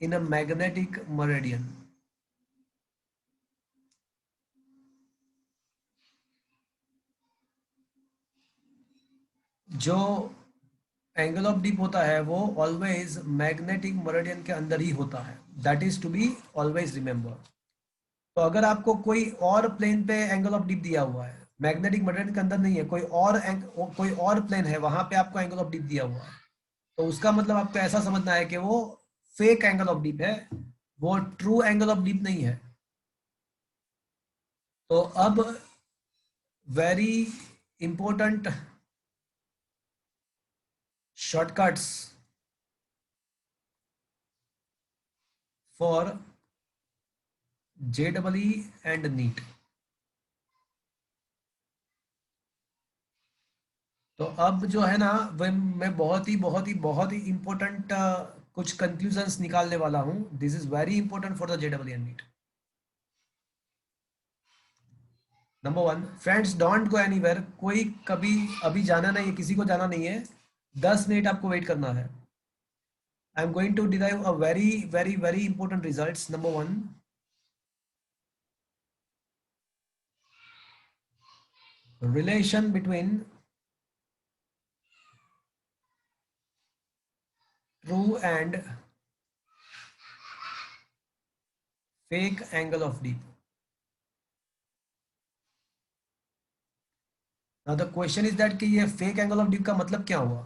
in a magnetic meridian. जो एंगल ऑफ डीप होता है वो ऑलवेज मैग्नेटिक मेरिडियन के अंदर ही होता है, that is to be always remember. तो अगर आपको कोई और प्लेन पे एंगल ऑफ डीप दिया हुआ है, मैग्नेटिक मेरिडियन के अंदर नहीं है, कोई और प्लेन है वहां पे आपको एंगल ऑफ डीप दिया हुआ है, तो उसका मतलब आपको ऐसा समझना है कि वो फेक एंगल ऑफ डीप है, वो ट्रू एंगल ऑफ डीप नहीं है। तो अब very important shortcuts for JEE and NEET. तो अब जो है ना वह मैं बहुत ही इंपॉर्टेंट कुछ कंक्लूजन्स निकालने वाला हूं। This is very important for the JEE and NEET. Number 1, friends don't go anywhere, कोई कभी अभी जाना नहीं है, किसी को जाना नहीं है, 10 मिनट आपको वेट करना है। I am going to derive a very important results. Number 1, relation between true and fake angle of deep. Now the question is that कि ये fake angle of deep का मतलब क्या हुआ,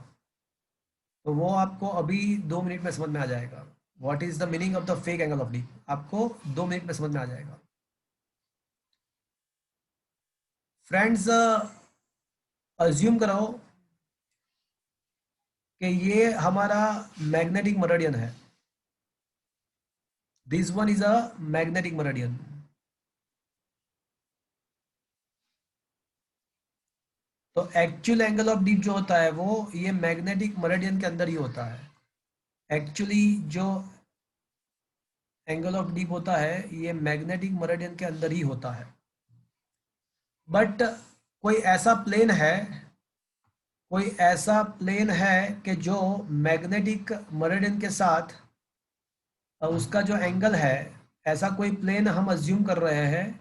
तो वो आपको अभी 2 मिनट में समझ में आ जाएगा। What is the meaning of the fake angle of deep, आपको 2 मिनट में समझ में आ जाएगा। फ्रेंड्स अज्यूम करो कि ये हमारा मैग्नेटिक मेरिडियन है, this one is a magnetic meridian. तो एक्चुअल एंगल ऑफ डीप जो होता है वो ये मैग्नेटिक मेरिडियन के अंदर ही होता है। एक्चुअली जो एंगल ऑफ डीप होता है ये मैग्नेटिक मेरिडियन के अंदर ही होता है। बट कोई ऐसा प्लेन है कि जो मैग्नेटिक मेरिडियन के साथ उसका जो एंगल है, ऐसा कोई प्लेन हम अज्यूम कर रहे हैं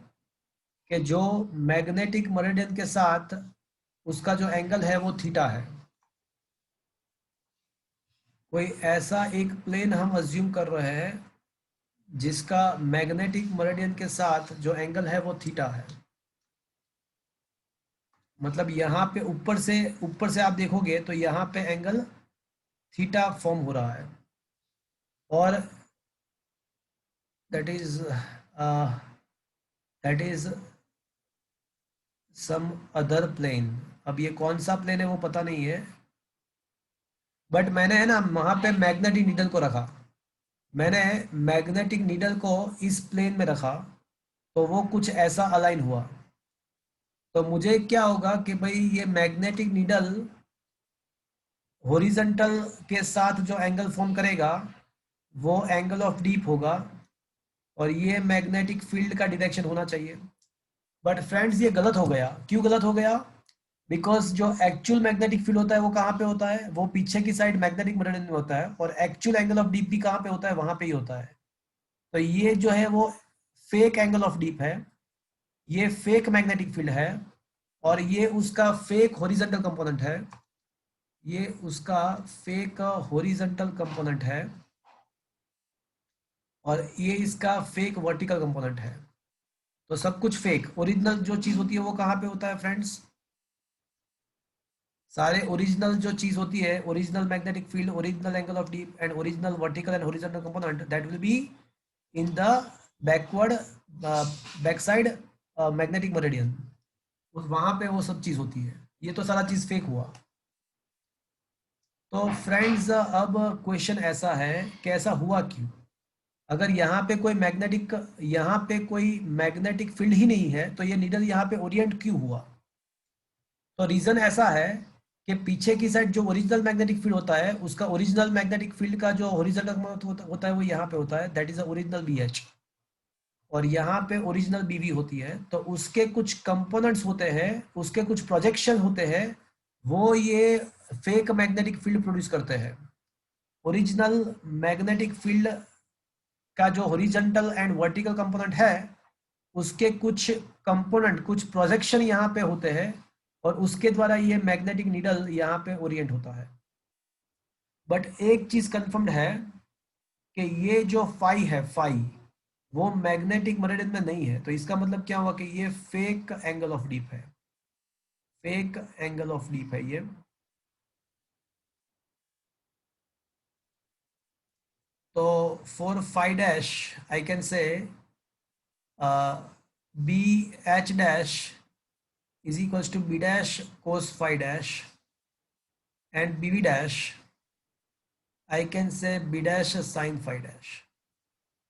कि जो मैग्नेटिक मेरिडियन के साथ उसका जो एंगल है वो थीटा है। कोई ऐसा एक प्लेन हम अज्यूम कर रहे हैं जिसका मैग्नेटिक मेरिडियन के साथ जो एंगल है वो थीटा है। मतलब यहाँ पे ऊपर से आप देखोगे तो यहाँ पे एंगल थीटा फॉर्म हो रहा है, और that is some other plane. अब ये कौन सा प्लेन है वो पता नहीं है, बट मैंने है ना वहां पे मैग्नेटिक नीडल को रखा, मैंने मैग्नेटिक नीडल को इस प्लेन में रखा, तो वो कुछ ऐसा अलाइन हुआ। तो मुझे क्या होगा कि भाई ये मैग्नेटिक नीडल हॉरिजॉन्टल के साथ जो एंगल फॉर्म करेगा वो एंगल ऑफ डीप होगा, और ये मैग्नेटिक फील्ड का डायरेक्शन होना चाहिए। बट फ्रेंड्स ये गलत हो गया। क्यों गलत हो गया? बिकॉज जो एक्चुअल मैग्नेटिक फील्ड होता है वो कहाँ पे होता है, वो पीछे की साइड मैग्नेटिक मेरिडियन में होता है, और एक्चुअल एंगल ऑफ डीप भी कहाँ पे होता है, वहां पे ही होता है। तो ये जो है वो फेक एंगल ऑफ डीप है, ये फेक मैग्नेटिक फील्ड है, और ये उसका फेक हॉरिजॉन्टल कंपोनेंट है, ये उसका फेक हॉरिजॉन्टल कंपोनेंट है, और ये इसका फेक वर्टिकल कंपोनेंट है। तो सब कुछ फेक, ओरिजिनल जो चीज होती है वो कहाँ पे होता है फ्रेंड्स? सारे ओरिजिनल जो चीज होती है, original magnetic field, original angle of deep and original vertical and horizontal component, that will be in the backward back side magnetic meridian, वहां पे वो सब चीज होती है। ये तो सारा चीज फेक हुआ। तो फ्रेंड्स अब क्वेश्चन ऐसा है कि ऐसा हुआ क्यों? अगर यहाँ पे कोई मैग्नेटिक फील्ड ही नहीं है तो ये नीडल यहाँ पे ओरिएंट क्यों हुआ? तो रीजन ऐसा है कि पीछे की साइड जो ओरिजिनल मैग्नेटिक फील्ड होता है, उसका ओरिजिनल मैग्नेटिक फील्ड का जो हॉरिजॉन्टल होता है वो यहाँ पे होता है, that is original B H. और यहाँ पे ओरिजिनल बीवी होती है, तो उसके कुछ कंपोनेंट्स होते हैं, उसके कुछ प्रोजेक्शन होते हैं, वो ये फेक मैग्नेटिक फील्ड प्रोड्यूस करते हैं। ओरिजिनल मैग्नेटिक फील्ड का जो हॉरिजॉन्टल एंड वर्टिकल कंपोनेंट है, उसके कुछ कंपोनेंट, कुछ प्रोजेक्शन यहाँ पे होते हैं, और उसके द्वारा ये मैग्नेटिक नीडल यहाँ पे ओरिएंट होता है। बट एक चीज कंफर्म्ड है कि ये जो फाई है, फाई वो मैग्नेटिक मेरिडियन में नहीं है। तो इसका मतलब क्या हुआ कि ये फेक एंगल ऑफ डीप है, फेक एंगल ऑफ डीप है ये। तो for phi dash I can say B H dash is equals to b dash cos phi dash, and bv dash I can say b dash sin phi dash।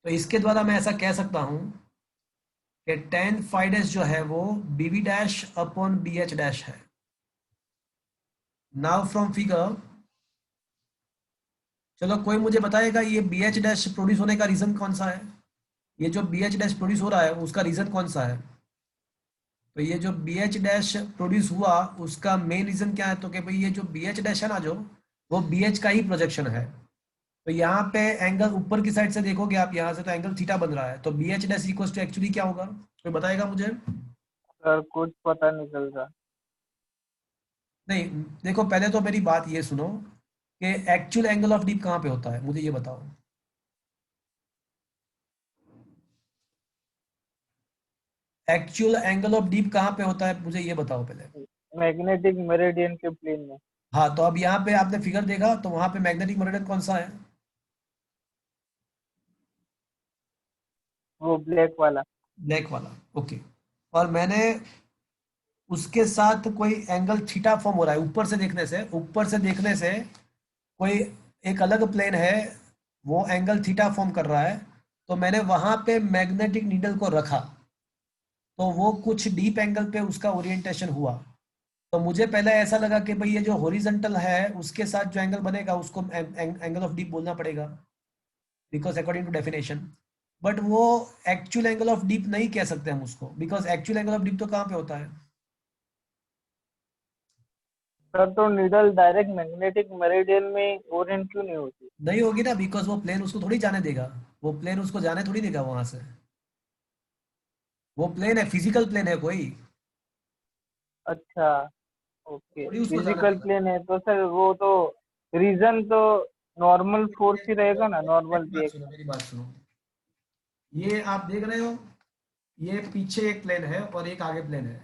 तो इसके द्वारा मैं ऐसा कह सकता हूं कि tan phi dash जो है वो bv dash upon bh dash है। नाउ फ्रॉम फिगर, चलो कोई मुझे बताएगा ये bh dash प्रोड्यूस होने का रीजन कौन सा है? ये जो bh dash प्रोड्यूस हो रहा है उसका रीजन कौन सा है? तो ये जो बी एच डैश प्रोड्यूस हुआ उसका मेन रीजन क्या है? तो कि भाई ये जो बी एच डैश है ना, जो वो बी एच का ही प्रोजेक्शन है। तो यहाँ पे एंगल ऊपर की साइड से देखोगे आप यहाँ से, तो एंगल थीटा बन रहा है। तो B H dash equal to actually क्या होगा? कोई बताएगा मुझे? सर कुछ पता नहीं चल रहा। नहीं, देखो पहले तो मेरी बात ये सुनो कि एक्चुअल एंगल ऑफ डीप कहाँ पे होता है, मुझे ये बताओ। एक्चुअल एंगल ऑफ डीप कहाँ पे होता है, मुझे ये बताओ पहले। मैग्नेटिक मेरिडियन के प्लेन में। हाँ, तो अब यहाँ पे आपने फिगर देखा तो वहां पे मैग्नेटिक मेरिडियन कौन सा है? वो ब्लैक वाला। ब्लैक वाला, ओके। और मैंने उसके साथ कोई एंगल थीटा फॉर्म हो रहा है ऊपर से देखने से, ऊपर से देखने से कोई एक अलग प्लेन है, वो एंगल थीटा फॉर्म कर रहा है। तो मैंने वहां पे मैग्नेटिक नीडल को रखा, तो वो कुछ डीप एंगल पे उसका ओरिएंटेशन हुआ। तो मुझे पहले ऐसा लगा कि भाई ये जो हॉरिजॉन्टल है उसके साथ जो एंगल बनेगा उसको एंगल ऑफ डीप बोलना पड़ेगा, because according to definition. But वो एक्चुअल एंगल ऑफ डीप नहीं कह सकते हम उसको, because actual angle of dip तो कहाँ पे होता है? सर तो नीडल डायरेक्ट मैग्नेटिक मेरिडियन में ओरिएंट क्यों नहीं होती? नहीं होगी ना, बिकॉज वो प्लेन उसको थोड़ी जाने देगा, वो प्लेन उसको जाने थोड़ी देगा वहां से। वो प्लेन है, फिजिकल प्लेन है कोई, अच्छा, ओके, थोड़ी उसको जाने फिजिकल देगा। प्लेन है तो सर वो तो रीजन तो नॉर्मल फोर्स ही रहेगा ना, नॉर्मल मेरी बात सुनो, रिएक्शन। मेरी बात सुनो। ये आप देख रहे हो, ये पीछे एक प्लेन है और एक आगे प्लेन है।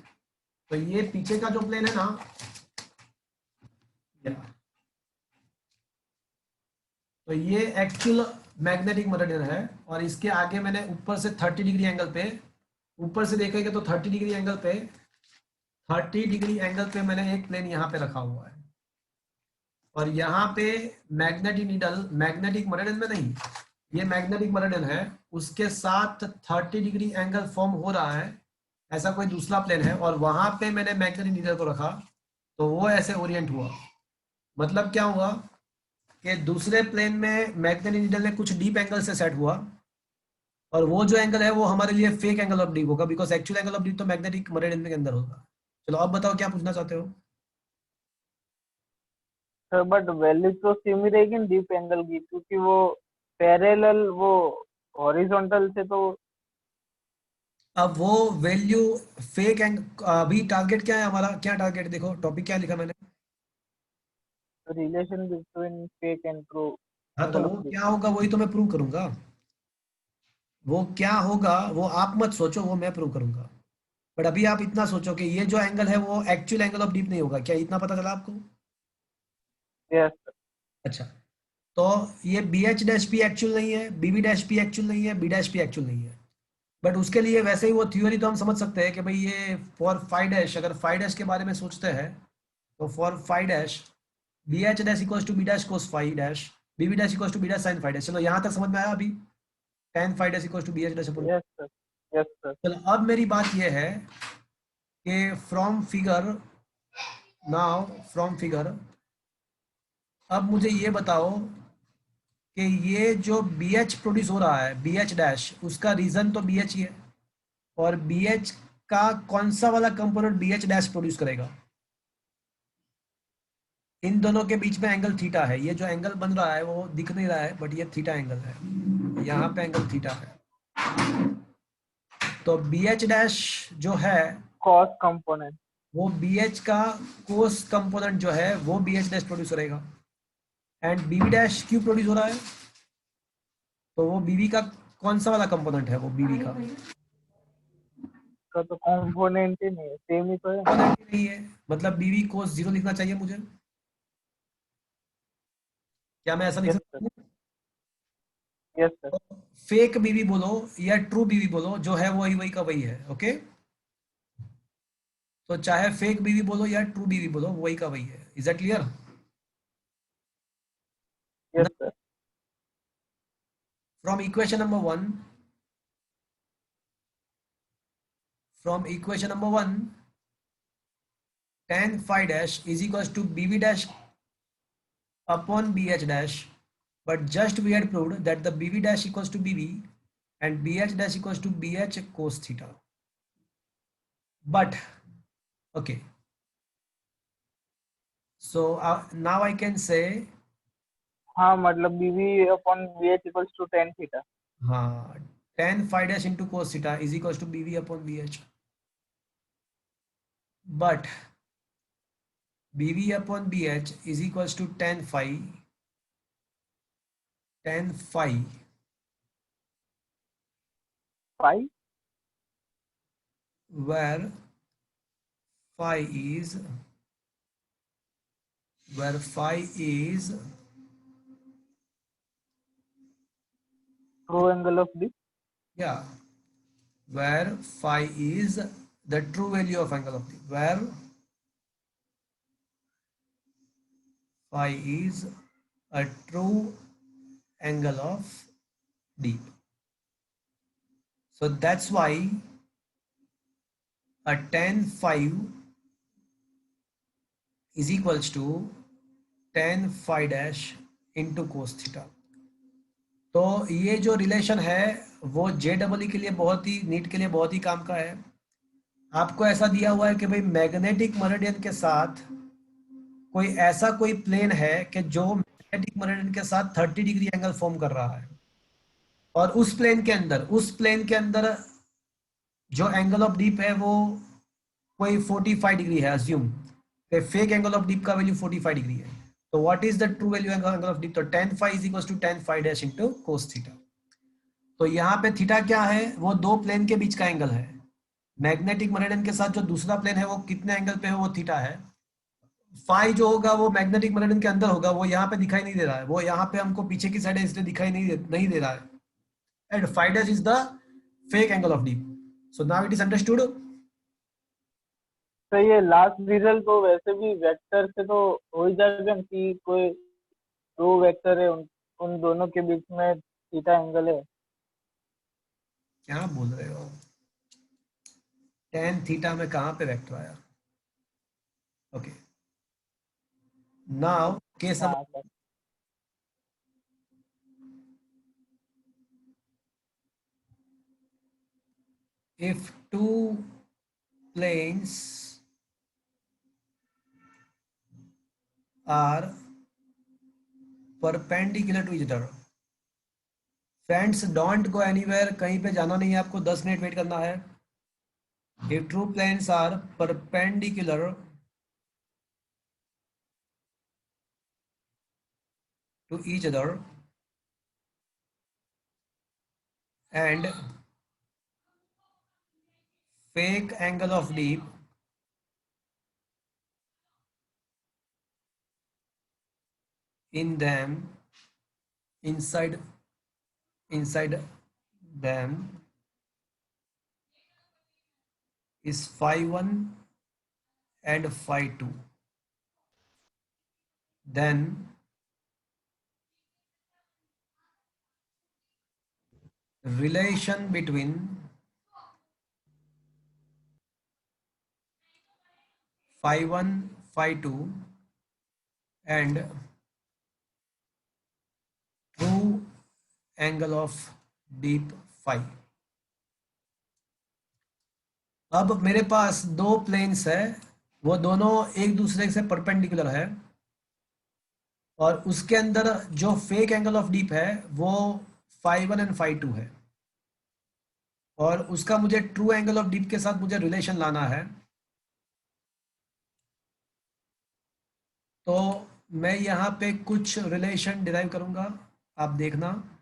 तो ये पीछे का जो प्लेन है ना, या तो ये एक्चुअल मैग्नेटिक मेरिडियन है, और इसके आगे मैंने ऊपर से 30 डिग्री एंगल पे, ऊपर से देखेंगे तो 30 डिग्री एंगल पे, 30 डिग्री एंगल पे मैंने एक प्लेन यहाँ पे रखा हुआ है। और यहाँ पे मैग्नेटिक नीडल मैग्नेटिक मेरिडियन में नहीं, ये मैग्नेटिक मेरिडियन है, उसके साथ 30 डिग्री एंगल फॉर्म हो रहा है, ऐसा कोई दूसरा प्लेन है, और वहां पे मैंने मैग्नेटिक नीडल को रखा, तो वो ऐसे ओरिएंट हुआ। मतलब क्या हुआ कि दूसरे प्लेन में मैग्नेटिक नीडल ने कुछ डीप एंगल से सेट हुआ, और वो जो एंगल है वो हमारे लिए फेक एंगल ऑफ डीप होगा, because actual angle of dip तो मैग्नेटिक मेरिडियन के अंदर होगा। चलो अब बताओ क्या पूछना चाहते हो? सर बट वैल्यू तो सेम ही रहेगी डीप एंगल की, क्योंकि वो पैरेलल वो हॉरिजॉन्टल से तो। अब वो वैल्यू फेक एंग, अभी टारगेट क्या है हमारा, क्या टारगेट देखो, टॉपिक क्या लिखा मैंने? Relation between fake and true हाँ, तो एंगल वो ऑफ क्या होगा वही तो मैं प्रूव करूंगा। वो क्या होगा वो आप मत सोचो, वो मैं प्रूव करूंगा। बट अभी आप इतना सोचो कि ये जो एंगल है वो एक्चुअल एंगल ऑफ डीप नहीं होगा, क्या इतना पता चला आपको? Yes sir. अच्छा, तो ये बी एच डैश भी एक्चुअल नहीं है, बी बी डैश भी एक्चुअल नहीं है, बी डैश भी एक्चुअल नहीं है। बट उसके लिए वैसे ही वो थ्योरी तो हम समझ सकते हैं कि भाई ये फॉर फाइव डैश, अगर फाइव डैश के बारे में सोचते हैं तो for phi dash B H dash equals to B dash cos phi dash, B B dash equals to B dash sine phi dash. चलो यहाँ तक समझ में आया अभी? Tan phi dash equals to B H dash upon. Yes sir. Yes sir. चलो अब मेरी बात ये है कि from figure, now from figure, अब मुझे ये बताओ कि ये जो बी एच प्रोड्यूस हो रहा है, बी एच डैश, उसका रीजन तो बी एच ही है, और बी एच का कौन सा वाला component B H dash produce करेगा? इन दोनों के बीच में एंगल थीटा है, ये जो एंगल बन रहा है वो दिख नहीं रहा है बट ये थीटा एंगल है, यहाँ पे एंगल थीटा है। तो बी एच डैश जो है कॉस कंपोनेंट। वो बी एच का कोस कंपोनेंट जो है वो बी एच डैश प्रोड्यूस करेगा। एंड बी बी डैश क्यों प्रोड्यूस हो रहा है? तो वो बीबी का कौन सा वाला कंपोनेंट है? वो बीबी का का तो कंपोनेंट ही नहीं है, सेम ही तो है। कंपोनेंट ही नहीं है, मतलब बीबी कोस जीरो लिखना चाहिए मुझे, क्या मैं ऐसा लिख यस सकता सर। हूँ? Yes sir. फेक बीबी बोलो या ट्रू बीबी बोलो, जो है वो वही वही का वही है। ओके, तो चाहे फेक बीबी बोलो या ट्रू बीबी बोलो, वही का वही है। Is that clear? Yes sir. From equation number one, from equation number one, tan phi dash is equals to bb dash upon bh dash, but just we had proved that the bb dash equals to bb and bh dash equals to bh cos theta. But okay, so now I can say, हाँ मतलब B V upon B H equals to tan theta. हाँ, tan phi dash into cos theta is equals to bv upon bh, but bv upon bh is equals to tan phi, tan phi five. where phi is, where phi is, true angle of D. yeah, where phi is the true value of angle of D, where phi is a true angle of D. So that's why a tan phi is equals to tan phi dash into cos theta. तो ये जो relation है वो जे double E के लिए बहुत ही, NEET के लिए बहुत ही काम का है। आपको ऐसा दिया हुआ है कि भाई मैग्नेटिक मेरिडियन के साथ कोई ऐसा कोई प्लेन है कि जो मैग्नेटिक मेरिडियन के साथ 30 डिग्री एंगल फॉर्म कर रहा है, और उस प्लेन के अंदर, उस प्लेन के अंदर जो एंगल ऑफ डीप है वो कोई 45 डिग्री है, assume fake angle of dip का वैल्यू 45 डिग्री है। तो what is the true value angle of dip? तो tan phi is equal to tan phi dash into cos theta. तो यहाँ पे थीटा क्या है? वो दो प्लेन के बीच का एंगल है। मैग्नेटिक मेरिडियन के साथ जो दूसरा प्लेन है वो कितने एंगल पे है? वो थीटा है। फाई जो होगा वो मैग्नेटिक मेरिडियन के अंदर होगा, वो यहाँ पे दिखाई नहीं दे रहा है, वो यहाँ पे हमको पीछे की साइड है इसलिए दिखाई नहीं दे रहा है। And phi dash is the fake angle of dip. So now it is understood. तो ये लास्ट रिजल्ट तो वैसे भी वेक्टर से तो हो ही जाएगा कि कोई दो वेक्टर है, उन दोनों के बीच में थीटा एंगल है। क्या बोल रहे हो? टेन थीटा में कहाँ पे वेक्टर आया? ओके, नाउ केस हाँ sir. if two planes are perpendicular to each other, friends don't go anywhere, कहीं पे जाना नहीं है आपको, 10 मिनट वेट करना है। if two planes are perpendicular to each other and fake angle of deep in them inside them is phi 1 and phi 2, then relation between phi 1 phi 2 and true angle of deep phi. अब मेरे पास दो planes है, वो दोनों एक दूसरे से perpendicular है, और उसके अंदर जो फेक एंगल ऑफ डीप है वो phi 1 एंड phi 2 है, और उसका मुझे ट्रू एंगल ऑफ डीप के साथ मुझे रिलेशन लाना है। तो मैं यहाँ पे कुछ रिलेशन डिराइव करूंगा, आप देखना।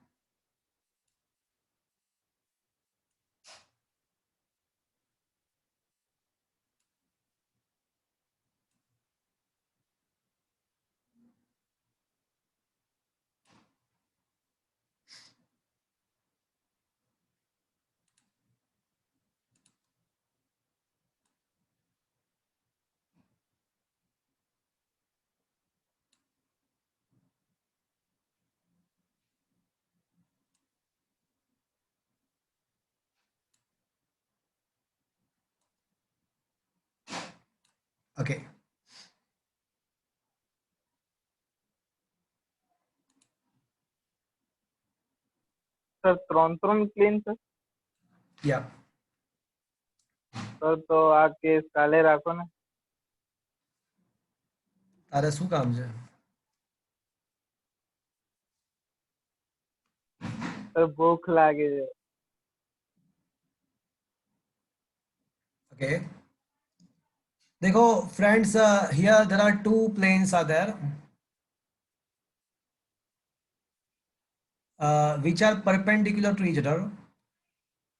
Okay, sir 3 plane sir. या સર તો આ કેસ કાલે રાખો ને. તારે શું કામ છે? સર ભૂખ લાગે છે. ओके, देखो friends, here there are two planes are there which are perpendicular to each other,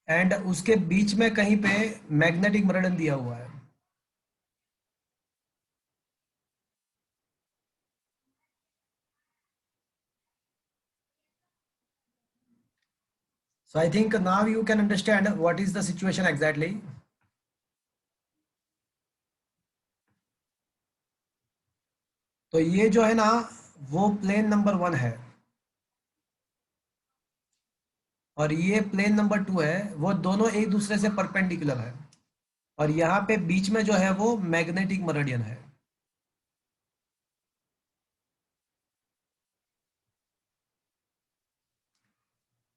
and उसके बीच में कहीं पे मैग्नेटिक मेरिडियन दिया हुआ है। So I think now you can understand what is the situation exactly. तो ये जो है ना वो प्लेन नंबर 1 है, और ये प्लेन नंबर 2 है, वो दोनों एक दूसरे से परपेंडिकुलर है, और यहाँ पे बीच में जो है वो मैग्नेटिक मेरिडियन है।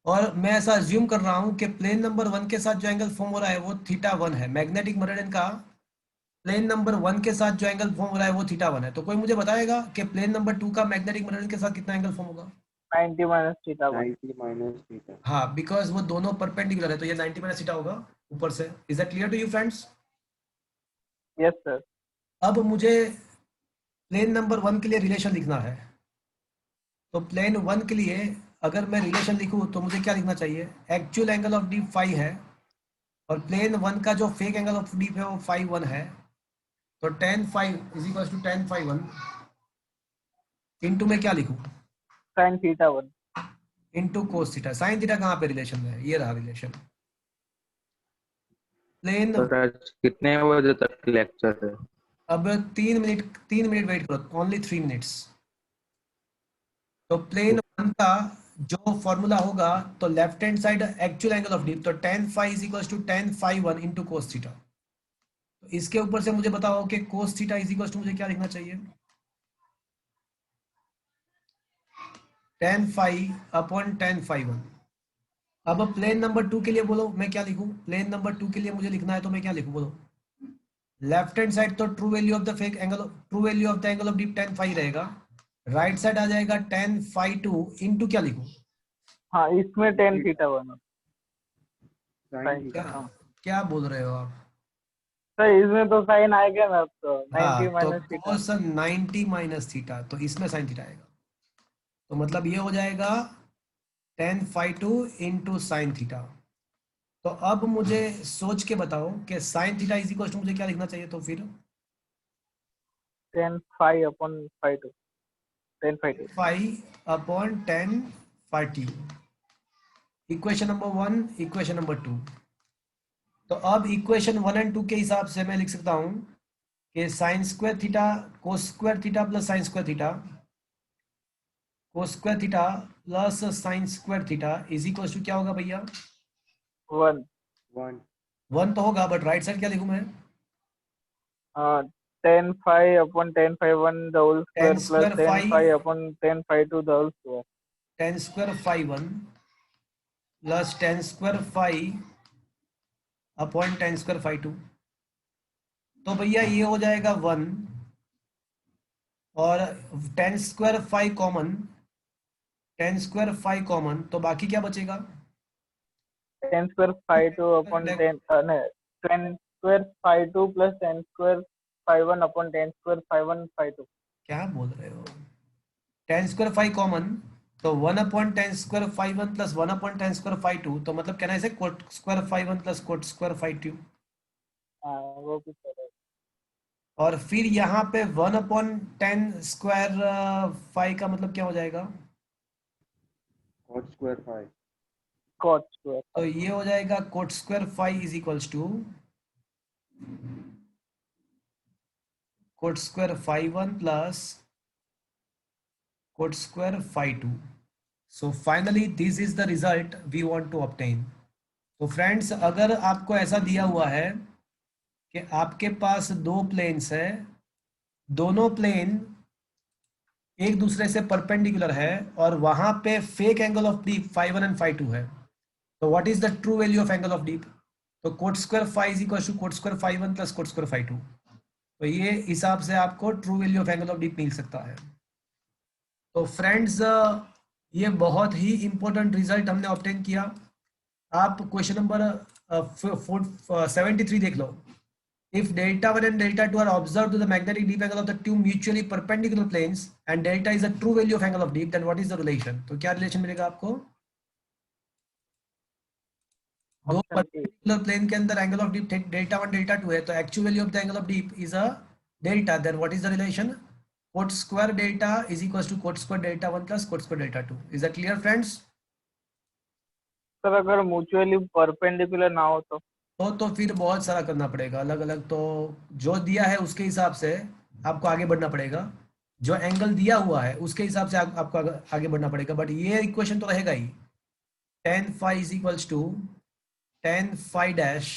और मैं ऐसा अज्यूम कर रहा हूं कि प्लेन नंबर 1 के साथ जो एंगल फॉर्म हो रहा है वो थीटा 1 है। मैग्नेटिक मेरिडियन का प्लेन नंबर 1 के साथ जो एंगल फॉर्म हो रहा है वो थीटा 1 है। तो कोई मुझे बताएगा कि प्लेन नंबर 2 का मैग्नेटिक मेरिडियन के साथ कितना एंगल फॉर्म होगा? 90 माइनस थीटा 1. 90 minus theta. हाँ, बिकॉज वो दोनों परपेंडिकुलर है, तो ये 90 माइनस थीटा होगा ऊपर से। Is that clear to you friends? Yes sir. अब मुझे प्लेन नंबर 1 के लिए रिलेशन लिखना है। तो प्लेन 1 के लिए अगर मैं रिलेशन लिखूं तो मुझे क्या लिखना चाहिए? Actual angle of dip phi है, और प्लेन 1 का जो फेक एंगल ऑफ डीप है वो फाई 1 है। तो tan phi is equal to tan phi 1 into में क्या लिखूं? Sine theta 1 into cos theta. Sine theta कहाँ पे रिलेशन में है? ये रहा रिलेशन। प्लेन कितने बजे तक लेक्चर है? अब 3 मिनट वेट करो, ओनली 3 मिनट्स। तो प्लेन 1 का जो फॉर्मूला होगा, तो left hand side actual angle of dip, तो tan phi is equal to tan phi 1 into cos theta. तो इसके ऊपर से मुझे बताओ कि cos theta is equal to मुझे क्या लिखना चाहिए? tan phi upon tan phi 1। अब प्लेन नंबर 2 के लिए बोलो मैं क्या लिखूं? प्लेन नंबर 2 के लिए मुझे लिखना है तो मैं क्या लिखूं बोलो? लेफ्ट हैंड साइड तो true value of the fake angle, true value of the angle of dip tan phi रहेगा। राइट साइड आ जाएगा tan फाई 2 इंटू क्या लिखूं? हाँ, इसमें टेन थीटा 1 साइन क्या, थीटा। क्या बोल रहे हो आप? सर इसमें तो साइन आएगा ना, तो 90 हाँ, माइनस तो थीटा. cos 90 माइनस थीटा, तो इसमें साइन थीटा आएगा। तो मतलब ये हो जाएगा tan phi 2 into sine theta. तो अब मुझे सोच के बताओ कि sine theta is equal to मुझे क्या लिखना चाहिए, तो फिर tan phi upon phi 2, tan phi 2. Five upon ten five T. Equation number 1, equation number 2। तो अब इक्वेशन 1 एंड 2 के हिसाब से मैं लिख सकता हूं कि sine square theta cos square theta plus sine square theta, cos square theta plus sine square theta is equal to क्या होगा भैया? 1 1 1 तो होगा, बट राइट साइड क्या लिखूं मैं? tan phi upon tan phi 1 the whole square ten plus square tan phi five, upon tan phi 2 the whole square. Ten square phi 1 plus ten square five upon ten square phi 2। तो भैया ये हो जाएगा 1 और ten square five common, ten square five common, तो बाकी क्या बचेगा? tan square phi 2 upon no, tan square phi 2 plus tan square phi 1 upon tan square phi 1 phi 2. क्या बोल रहे हो? टेन स्क्वायर फाइव कॉमन, तो 1 upon ten square phi 1 plus 1 upon ten square phi 2, तो मतलब कहना है coat square phi 1 plus cot square phi 2। वो भी करें. और फिर यहाँ पे 1 अपॉन टेन स्क्वायर फाइव का मतलब क्या हो जाएगा? cot square 5 cot square. तो ये हो जाएगा cot square phi is equals to cot square phi 1 plus cot square phi 2। So finally this is the result we want to obtain. तो फ्रेंड्स, अगर आपको ऐसा दिया हुआ है कि आपके पास दो प्लेन्स है, दोनों प्लेन एक दूसरे से परपेंडिकुलर है और वहां पे fake angle of dip phi 1 and phi 2 है, तो what is the true value of angle of dip? तो cot square phi is equal to cot square phi 1 plus cot square phi 2। तो ये हिसाब से आपको true value of angle of dip मिल सकता है। तो फ्रेंड्स, ये बहुत ही इंपॉर्टेंट रिजल्ट हमने ऑब्टेन किया। आप क्वेश्चन नंबर 73 देख लो। If delta 1 and delta 2 are observed to the magnetic deep angle of the two mutually perpendicular planes and delta is a true value of angle of deep, then what is the relation? तो क्या relation मिलेगा आपको? दो Option A. Perpendicular plane के अंदर angle of dip delta 1 delta 2 है, तो actual value of the angle of dip is a delta, then what is the relation? Cot square delta is equal to cot square delta 1 plus cot square delta 2। Is that clear friends? Sir अगर mutually perpendicular ना हो तो फिर बहुत सारा करना पड़ेगा अलग अलग। तो जो दिया है उसके हिसाब से आपको आगे बढ़ना पड़ेगा, जो एंगल दिया हुआ है उसके हिसाब से आपको आगे बढ़ना पड़ेगा। बट ये इक्वेशन तो रहेगा ही, tan phi is equals to tan phi dash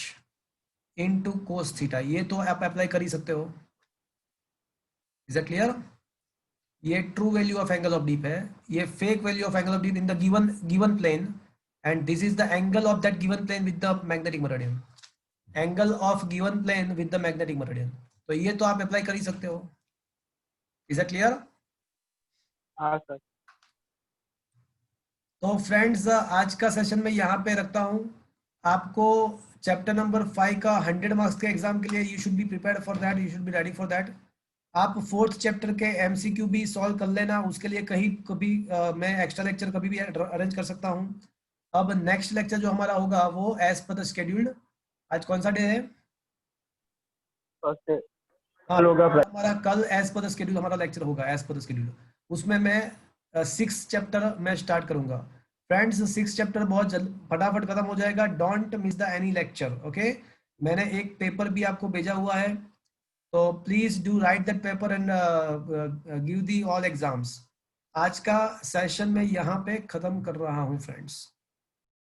into cos theta, ये तो आप अप्लाई कर ही सकते हो। Is it clear? ये true value of angle of dip है, ये fake value of angle of dip in the given plane, and this is the angle of that given plane with the magnetic meridian, angle of given plane with the magnetic meridian. तो ये तो आप apply कर ही सकते हो। Is it clear? हाँ sir. तो फ्रेंड्स, आज का सेशन मैं यहाँ पे रखता हूँ। आपको चैप्टर नंबर 5 का 100 मार्क्स के एग्जाम के लिए you should be prepared for that, you should be ready for that. आप फोर्थ चैप्टर के एमसीक्यू भी सॉल्व कर लेना, उसके लिए कहीं कभी मैं एक्स्ट्रा लेक्चर कभी भी अरेंज कर सकता हूँ। अब नेक्स्ट लेक्चर जो हमारा होगा वो एज पर द शेड्यूल्ड। आज कौन सा डे है? फर्स्ट हमारा कल एज पर द शेड्यूल हमारा लेक्चर होगा, एज पर द शेड्यूल। उसमें मैं 6 चैप्टर मैं स्टार्ट करूंगा। फ्रेंड्स, 6 चैप्टर बहुत जल्द फटाफट खत्म हो जाएगा, don't miss the any lecture, okay? मैंने एक पेपर भी आपको भेजा हुआ है, तो please do right that paper and give the all exams. आज का सेशन मैं यहाँ पे खत्म कर रहा हूँ फ्रेंड्स।